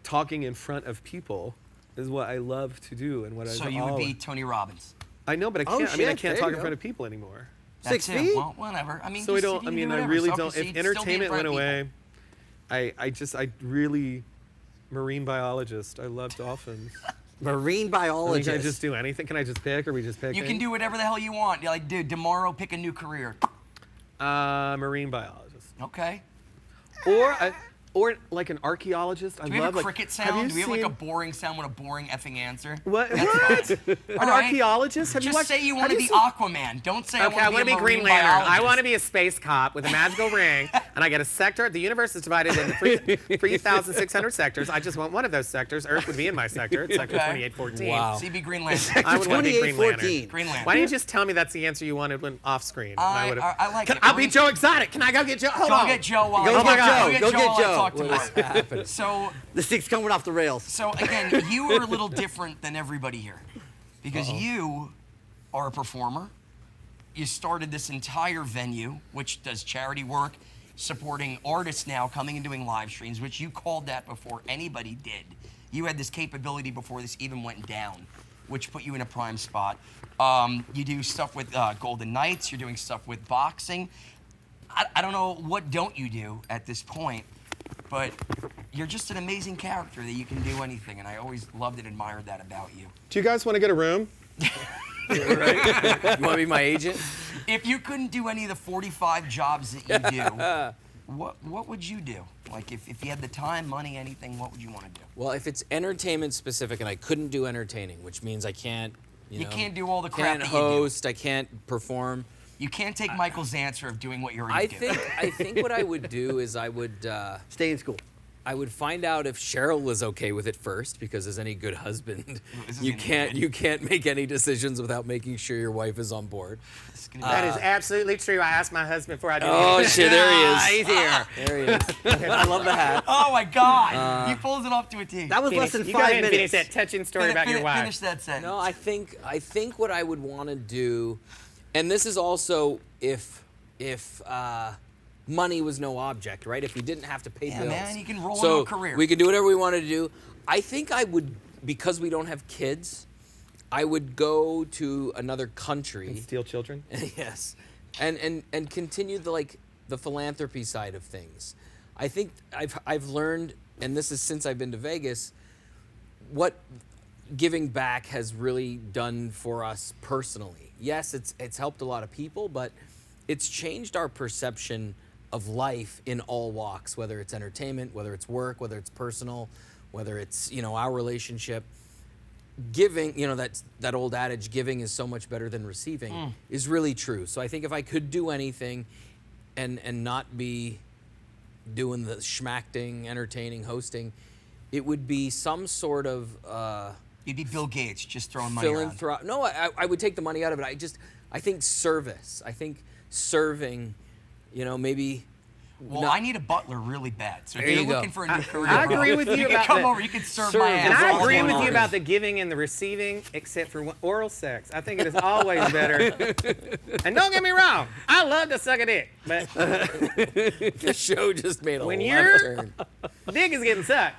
Speaker 4: Talking in front of people is what I love to do, and what
Speaker 7: So
Speaker 4: I've
Speaker 7: you would be
Speaker 4: always-
Speaker 7: Tony Robbins.
Speaker 4: I know, but I
Speaker 5: Oh,
Speaker 4: can't. I mean, I
Speaker 5: shit,
Speaker 4: can't
Speaker 5: there
Speaker 4: talk
Speaker 5: you
Speaker 4: in
Speaker 5: go.
Speaker 4: front of people anymore.
Speaker 5: Six
Speaker 7: That's it.
Speaker 5: feet?
Speaker 7: Well, whatever. I mean,
Speaker 4: So I
Speaker 7: just
Speaker 4: don't.
Speaker 7: if you
Speaker 4: I
Speaker 7: can
Speaker 4: mean,
Speaker 7: do
Speaker 4: I
Speaker 7: whatever.
Speaker 4: really
Speaker 7: So,
Speaker 4: don't.
Speaker 7: okay, so
Speaker 4: If
Speaker 7: you'd still be in
Speaker 4: entertainment
Speaker 7: front
Speaker 4: went
Speaker 7: of people.
Speaker 4: away, I really, marine biologist. I love dolphins.
Speaker 5: Marine
Speaker 4: I mean,
Speaker 5: biologist.
Speaker 4: can I just do anything? Can I just pick, or we just pick?
Speaker 7: You can do whatever the hell you want. You're like, dude, tomorrow pick a new career.
Speaker 4: marine biologist,
Speaker 7: Okay.
Speaker 4: or like an archaeologist.
Speaker 7: Do we have a cricket
Speaker 4: Have
Speaker 7: sound?
Speaker 4: you
Speaker 7: Do we have like a
Speaker 4: seen-
Speaker 7: boring sound with a boring effing answer?
Speaker 4: What?
Speaker 7: That's
Speaker 4: What?
Speaker 7: fine.
Speaker 4: An
Speaker 7: All right.
Speaker 4: archaeologist? Have you
Speaker 7: Just
Speaker 4: watched?
Speaker 7: say you
Speaker 4: have
Speaker 7: want to be
Speaker 4: seen-
Speaker 7: Aquaman. Don't say
Speaker 4: Okay, I
Speaker 7: want to be a
Speaker 4: Green
Speaker 7: marine
Speaker 4: Lantern. I
Speaker 7: biologist.
Speaker 4: want to be a space cop with a magical ring, and I get a sector. The universe is divided into 3,600 sectors. I just want one of those sectors. Earth would be in my sector. It's sector
Speaker 7: Okay.
Speaker 4: 2814.
Speaker 3: Wow.
Speaker 7: So you be Green Lantern.
Speaker 4: I would want to be Green
Speaker 5: 2814.
Speaker 4: Lantern.
Speaker 7: Green Lantern.
Speaker 4: Why didn't you just tell me that's the answer you wanted when off screen? And
Speaker 7: I
Speaker 4: would've-
Speaker 7: like it.
Speaker 4: I'll be Joe Exotic. Can I go get Joe? Hold
Speaker 7: Go
Speaker 4: on.
Speaker 7: get Joe while
Speaker 5: Go
Speaker 7: I
Speaker 5: get
Speaker 7: talk.
Speaker 5: Joe.
Speaker 7: Go get
Speaker 5: Go
Speaker 7: Joe
Speaker 5: get
Speaker 7: while I
Speaker 5: Joe.
Speaker 7: talk to
Speaker 3: What is
Speaker 7: him.
Speaker 3: happening?
Speaker 7: So
Speaker 5: The stick's coming off the rails.
Speaker 7: So again, you are a little different than everybody here because you are a performer. You started this entire venue, which does charity work, supporting artists now coming and doing live streams, which you called that before anybody did. You had this capability before this even went down, which put you in a prime spot. You do stuff with Golden Knights. You're doing stuff with boxing. I don't know what don't you do at this point, but you're just an amazing character that you can do anything, and I always loved and admired that about you.
Speaker 4: Do you guys want to get a room?
Speaker 3: You want to be my agent?
Speaker 7: If you couldn't do any of the 45 jobs that you do, what would you do? Like, if you had the time, money, anything, what would you want to do?
Speaker 3: Well, if it's entertainment specific and I couldn't do entertaining, which means I can't,
Speaker 7: You can't do all the crap
Speaker 3: can't
Speaker 7: that you do.
Speaker 3: host, I can't perform.
Speaker 7: You can't take Michael's answer of doing what you
Speaker 3: I
Speaker 7: already do.
Speaker 3: think what I would do is I would
Speaker 5: Stay in school.
Speaker 3: I would find out if Cheryl was okay with it first, because as any good husband, you can't make any decisions without making sure your wife is on board.
Speaker 4: That is absolutely true. I asked my husband before I did it.
Speaker 3: Oh shit! There he is.
Speaker 5: He's here.
Speaker 3: There he is. I love the hat.
Speaker 7: Oh my God! He pulls it off to a T.
Speaker 5: That was less than
Speaker 4: You go ahead
Speaker 5: 5
Speaker 4: and finish
Speaker 5: minutes.
Speaker 4: that touching story about your wife.
Speaker 7: Finish that sentence.
Speaker 3: No, I think what I would want to do, and this is also if money was no object, right? If we didn't have to pay bills.
Speaker 7: Man, you can roll
Speaker 3: so
Speaker 7: into a career.
Speaker 3: we can do whatever we wanted to do. I think I would, because we don't have kids, I would go to another country.
Speaker 4: Steal children?
Speaker 3: Yes, and continue the philanthropy side of things. I think I've learned, and this is since I've been to Vegas, what giving back has really done for us personally. Yes, it's helped a lot of people, but it's changed our perception of life in all walks, whether it's entertainment, whether it's work, whether it's personal, whether it's, our relationship. Giving, that old adage, giving is so much better than receiving, is really true. So I think if I could do anything and not be doing the schmacting, entertaining, hosting, it would be some sort of
Speaker 7: You'd be Bill Gates, just throwing money around.
Speaker 3: No, I would take the money out of it. I think service. I think serving, maybe.
Speaker 7: Well, I need a butler really bad. So if
Speaker 3: There
Speaker 7: you're
Speaker 3: you go.
Speaker 7: looking for a new career,
Speaker 4: I agree with you
Speaker 7: can
Speaker 4: about
Speaker 7: come
Speaker 4: that.
Speaker 7: over. You can serve my
Speaker 4: And
Speaker 7: ass.
Speaker 4: I
Speaker 7: all
Speaker 4: agree
Speaker 7: day
Speaker 4: with
Speaker 7: long.
Speaker 4: you about the giving and the receiving, except for oral sex. I think it is always better. And don't get me wrong, I love to suck a dick, but
Speaker 3: The show just made a
Speaker 4: when
Speaker 3: left
Speaker 4: your
Speaker 3: turn.
Speaker 4: dick is getting sucked,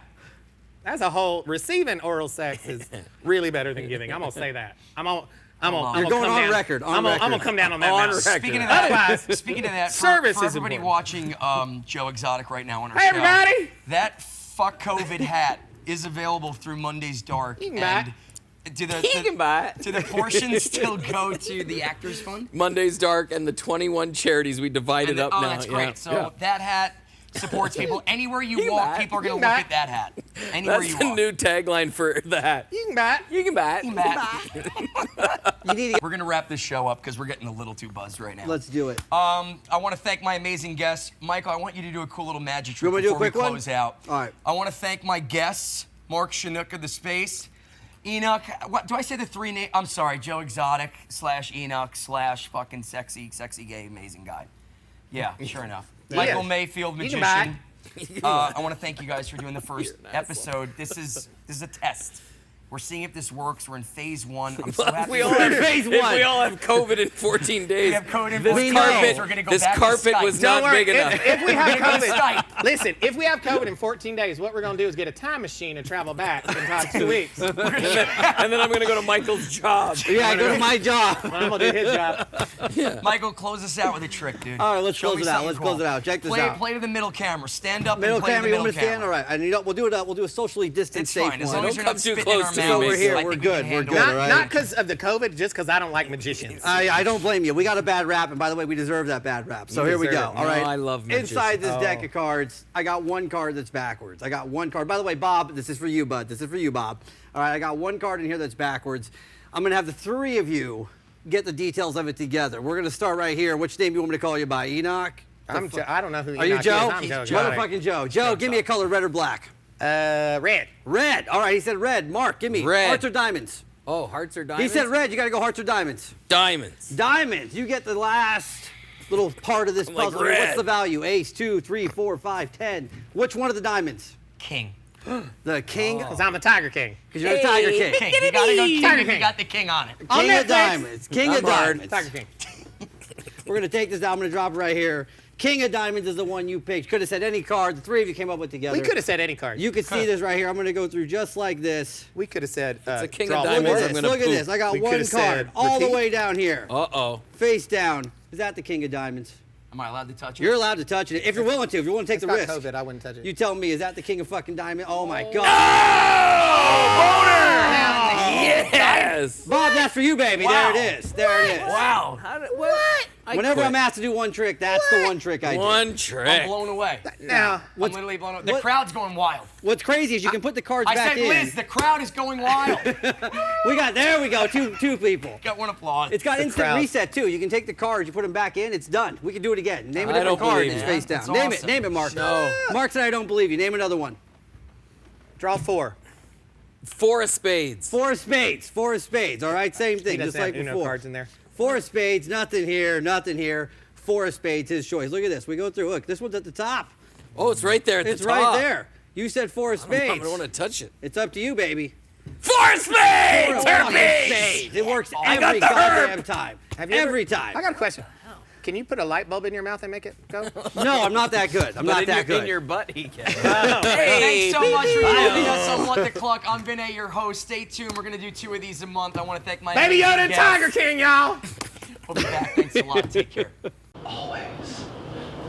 Speaker 4: that's a whole receiving oral sex is really better than giving. I'm gonna say that. I'm gonna
Speaker 5: You're going
Speaker 4: come
Speaker 5: on
Speaker 4: down.
Speaker 5: record, on
Speaker 4: I'm
Speaker 5: record.
Speaker 4: gonna come down on that.
Speaker 3: On
Speaker 4: now.
Speaker 3: record.
Speaker 7: Speaking of that,
Speaker 4: Otherwise,
Speaker 7: for
Speaker 4: service is
Speaker 7: everybody
Speaker 4: important.
Speaker 7: watching Joe Exotic right now on our
Speaker 4: Hey,
Speaker 7: show,
Speaker 4: everybody!
Speaker 7: that fuck COVID hat is available through Monday's Dark.
Speaker 4: You can buy
Speaker 7: and do the,
Speaker 3: You can buy it.
Speaker 7: do the portions still go to the Actors Fund?
Speaker 3: Monday's Dark and the 21 charities we divided up now.
Speaker 7: That's great.
Speaker 3: Yeah.
Speaker 7: So that hat supports people. Anywhere you
Speaker 3: You can
Speaker 7: walk,
Speaker 3: buy it.
Speaker 7: people are
Speaker 4: You
Speaker 7: going to
Speaker 4: can
Speaker 7: look
Speaker 4: buy
Speaker 7: at that hat. Anywhere
Speaker 3: That's
Speaker 7: you
Speaker 3: the
Speaker 7: walk.
Speaker 3: new tagline for the hat.
Speaker 4: You can buy it.
Speaker 3: You can buy it.
Speaker 7: You can buy
Speaker 5: You need to
Speaker 7: We're going to wrap this show up because we're getting a little too buzzed right now.
Speaker 5: Let's do it.
Speaker 7: I want to thank my amazing guests. Michael, I want you to do a cool little magic trick
Speaker 5: want me to do a
Speaker 7: before we
Speaker 5: quick one?
Speaker 7: close out.
Speaker 5: All right.
Speaker 7: I want to thank my guests, Mark Shunock of the Space, Enoch, what do I say the three names? I'm sorry, Joe Exotic / Enoch / fucking sexy gay, amazing guy. Yeah, sure enough. Michael Mayfield,
Speaker 4: You can buy
Speaker 7: magician. I want to thank you guys for doing the first episode. This is a test. We're seeing if this works. We're in phase 1. I'm so happy.
Speaker 3: We all have
Speaker 5: Phase
Speaker 3: if
Speaker 5: one.
Speaker 3: we all have COVID in 14 days.
Speaker 7: We have COVID in
Speaker 3: This
Speaker 7: 14
Speaker 3: carpet,
Speaker 7: days. We're gonna go
Speaker 3: this
Speaker 7: back to
Speaker 3: carpet
Speaker 7: Skype.
Speaker 3: was
Speaker 4: Don't
Speaker 3: not
Speaker 4: worry.
Speaker 3: big enough.
Speaker 4: If we have
Speaker 7: We're gonna go
Speaker 4: COVID,
Speaker 7: Skype.
Speaker 4: listen, if we have COVID in 14 days, what we're going to do is get a time machine and travel back in about 2 weeks.
Speaker 3: And then I'm going to go to Michael's job.
Speaker 5: Yeah, go to my job.
Speaker 4: I'm going to do his job.
Speaker 7: Michael, close us out with a trick, dude.
Speaker 5: All right, let's
Speaker 7: Show
Speaker 5: close
Speaker 7: me
Speaker 5: it out.
Speaker 7: something
Speaker 5: Let's
Speaker 7: cool.
Speaker 5: close it out. Check this out.
Speaker 7: Play to the middle camera. Stand up
Speaker 5: Middle
Speaker 7: and play to
Speaker 5: camera,
Speaker 7: the
Speaker 5: you want
Speaker 7: middle
Speaker 5: me to stand?
Speaker 7: camera.
Speaker 5: All right, and we'll do it. We'll do a socially distanced
Speaker 7: It's
Speaker 5: safe
Speaker 7: fine. As
Speaker 5: one.
Speaker 7: long as
Speaker 3: Don't
Speaker 7: you're
Speaker 3: come
Speaker 7: not
Speaker 3: too
Speaker 7: spitting
Speaker 3: close
Speaker 7: in our
Speaker 3: to me,
Speaker 7: mouths,
Speaker 5: Over here,
Speaker 7: I
Speaker 5: we're
Speaker 7: think we
Speaker 5: good,
Speaker 7: can
Speaker 5: we're
Speaker 7: handle
Speaker 5: good,
Speaker 7: it.
Speaker 5: all right?
Speaker 4: Not because of the COVID, just because I don't like magicians.
Speaker 5: I don't blame you. We got a bad rap, and by the way, we deserve that bad rap. So
Speaker 4: You
Speaker 5: here we
Speaker 4: deserve
Speaker 5: go.
Speaker 4: it.
Speaker 5: All right.
Speaker 3: No, I love magicians.
Speaker 5: Inside this deck
Speaker 4: Oh.
Speaker 5: of cards, I got one card that's backwards. I got one card. By the way, Bob, this is for you, bud. This is for you, Bob. All right, I got one card in here that's backwards. I'm gonna have the three of you get the details of it together. We're gonna start right here. Which name you want me to call you by? Enoch?
Speaker 4: I don't know who
Speaker 5: Are you
Speaker 4: Enoch
Speaker 5: Joe?
Speaker 4: is. I'm Joe Exotic.
Speaker 5: Motherfucking Joe. Joe, give me a color, red or black.
Speaker 4: Red.
Speaker 5: Red. All right, he said red. Mark, give me
Speaker 3: Red.
Speaker 5: hearts or diamonds.
Speaker 3: Oh, hearts or
Speaker 5: He
Speaker 3: diamonds?
Speaker 5: said red. You got to go hearts or diamonds.
Speaker 3: Diamonds.
Speaker 5: Diamonds. You get the last little part of this
Speaker 3: I'm like,
Speaker 5: puzzle. What's
Speaker 3: red.
Speaker 5: the value? Ace, 2, 3, 4, 5, 10. Which one of the diamonds?
Speaker 7: King.
Speaker 5: The king?
Speaker 4: Because I'm the Tiger King.
Speaker 5: Because you're the Tiger King.
Speaker 7: King. You gotta go king
Speaker 4: Tiger
Speaker 7: if you
Speaker 4: King.
Speaker 7: got the king on it.
Speaker 4: On
Speaker 5: King of
Speaker 4: Netflix.
Speaker 5: diamonds. King of
Speaker 3: I'm hard.
Speaker 5: diamonds.
Speaker 4: Tiger King.
Speaker 5: We're going to take this down. I'm going to drop it right here. King of diamonds is the one you picked. Could have said any card. The three of you came up with together.
Speaker 4: We could have said any card.
Speaker 5: You can see this right here. I'm going to go through just like this.
Speaker 4: We could have said
Speaker 3: a king
Speaker 4: draw
Speaker 3: of
Speaker 5: Look
Speaker 3: diamonds.
Speaker 5: at
Speaker 3: I'm
Speaker 5: this.
Speaker 3: gonna
Speaker 5: Look at
Speaker 3: poop.
Speaker 5: this. I got
Speaker 4: We
Speaker 5: one
Speaker 4: could've
Speaker 5: card
Speaker 4: said
Speaker 5: all the
Speaker 4: repeat.
Speaker 5: way down here.
Speaker 3: Uh-oh.
Speaker 5: Face down. Is that the king of diamonds?
Speaker 7: Am I allowed to touch it?
Speaker 5: You're allowed to touch it if you're willing to. If you want to take
Speaker 4: It's
Speaker 5: the
Speaker 4: got
Speaker 5: risk.
Speaker 4: COVID. I wouldn't touch it.
Speaker 5: You tell me, is that the king of fucking diamond? Oh my God.
Speaker 3: Yes.
Speaker 5: Bob, that's for you, baby.
Speaker 7: Wow.
Speaker 5: There it is. There it is.
Speaker 7: Wow.
Speaker 3: What?
Speaker 5: Whenever I'm asked to do one trick, that's the one trick I do.
Speaker 3: One trick.
Speaker 7: I'm blown away.
Speaker 4: Now,
Speaker 7: I'm literally blown away. The crowd's going wild.
Speaker 5: What's crazy is you can put the cards
Speaker 7: I
Speaker 5: back
Speaker 7: said,
Speaker 5: in.
Speaker 7: Liz, the crowd is going wild.
Speaker 5: There we go, two people.
Speaker 7: Got one applause.
Speaker 5: It's got instant
Speaker 4: crowd.
Speaker 5: reset too. You can take the cards, you put them back in, it's done. We can do it again. Name a
Speaker 3: I
Speaker 5: different
Speaker 3: don't
Speaker 5: card
Speaker 3: believe
Speaker 5: and
Speaker 3: you.
Speaker 5: face down.
Speaker 7: That's
Speaker 5: Name
Speaker 7: awesome.
Speaker 5: it, Mark.
Speaker 3: No.
Speaker 5: Mark said I don't believe you. Name another one.
Speaker 4: draw 4.
Speaker 3: 4 of spades.
Speaker 5: 4 of spades. 4 of spades. All right, same
Speaker 4: He
Speaker 5: thing,
Speaker 4: doesn't
Speaker 5: just like
Speaker 4: have Uno
Speaker 5: before.
Speaker 4: cards in there.
Speaker 5: 4 of spades, nothing here, nothing here. 4 of spades, his choice. Look at this. We go through. Look, this one's at the top.
Speaker 3: Oh, it's right there at
Speaker 5: It's
Speaker 3: the top.
Speaker 5: right there. You said 4 of
Speaker 3: I
Speaker 5: spades.
Speaker 3: don't want to touch it.
Speaker 5: It's up to you, baby.
Speaker 3: 4 of spades!
Speaker 5: 4 of fucking spades. It works every goddamn time. Every time.
Speaker 4: I got a question. Can you put a light bulb in your mouth and make it go?
Speaker 5: No, I'm not that good. I'm not that good.
Speaker 6: In your butt, he can.
Speaker 7: Hey, thanks so much for joining us on What the Cluck. I'm Vinay, your host. Stay tuned. We're going to do 2 of these a month. I want to thank my
Speaker 4: Baby
Speaker 7: amazing
Speaker 4: Yoda and
Speaker 7: guests.
Speaker 4: Tiger King, y'all.
Speaker 7: We'll be back. Thanks a lot. Take care.
Speaker 8: Always.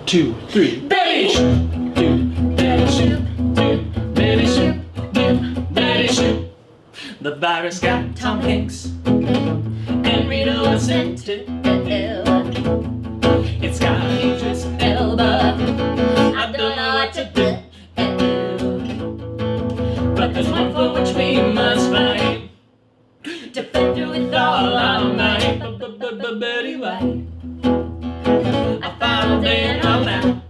Speaker 8: 2, 3. Betty shoot, do, Betty shoot, do, Betty shoot, do, Betty shoot. The virus got Tom Hanks and Rita Wilson too. It's got Idris Elba. I don't know what to do. But there's one for which we must fight. Defend her with all our might. Betty White. I found in her mouth.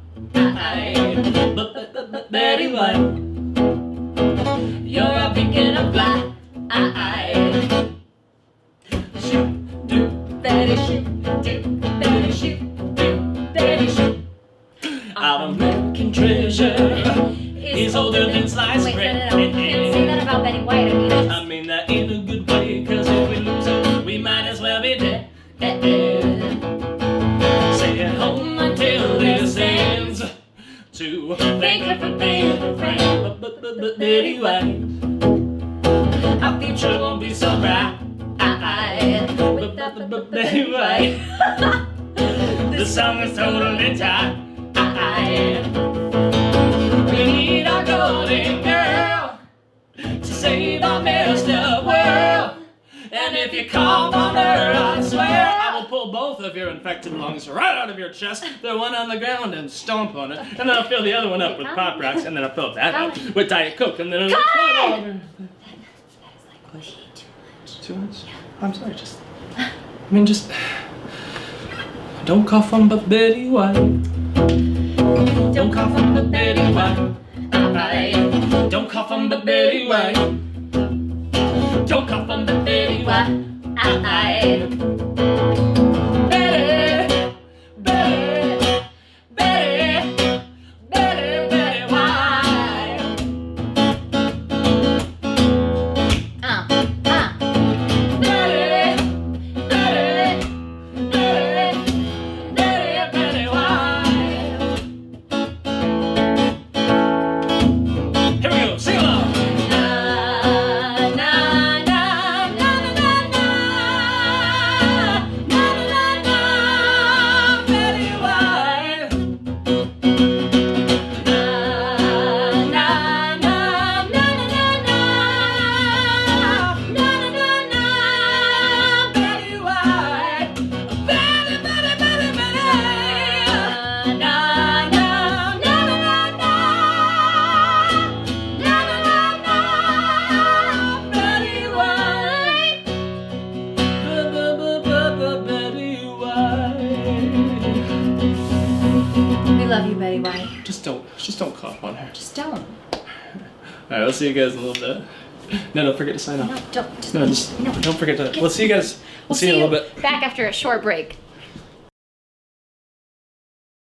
Speaker 8: Betty White. You're a beacon of light. Shoot, do, Betty shoot, do, Betty shoot, do, Betty shoot. Our American treasure is older than sliced bread.
Speaker 9: No. You can't say that about Betty White.
Speaker 8: I mean that in a good way, 'cause if we lose her, we might as well be dead. Stay at home until this ends. To thank her for being a friend. But Betty White, our future won't be so bright. But Betty White, the song is totally tight. We need our golden girl to save our messed up world. And if you cough on her, I swear I will pull both of your infected lungs right out of your chest, throw one on the ground and stomp on it, and then I'll fill the other one up with Pop Rocks, and then I'll fill that up with Diet Coke, and then I'll too much? I'm sorry, just don't cough on but Betty White. Don't cough on but Betty White. Don't cough on but Betty White. Don't cough on but Betty White. Betty, Betty, Betty, Betty, Betty White. Betty, Betty, Betty, Betty, Betty White. Here we go, sing along.
Speaker 9: We love you, Betty White.
Speaker 8: Just don't cough on her.
Speaker 9: Just don't.
Speaker 8: All right, we'll see you guys in a little bit. No, don't forget to sign
Speaker 9: No,
Speaker 8: off.
Speaker 9: don't. Just,
Speaker 8: No, just
Speaker 9: no.
Speaker 8: don't forget to. We'll see you guys. We'll see you in a little bit.
Speaker 9: Back after a short break.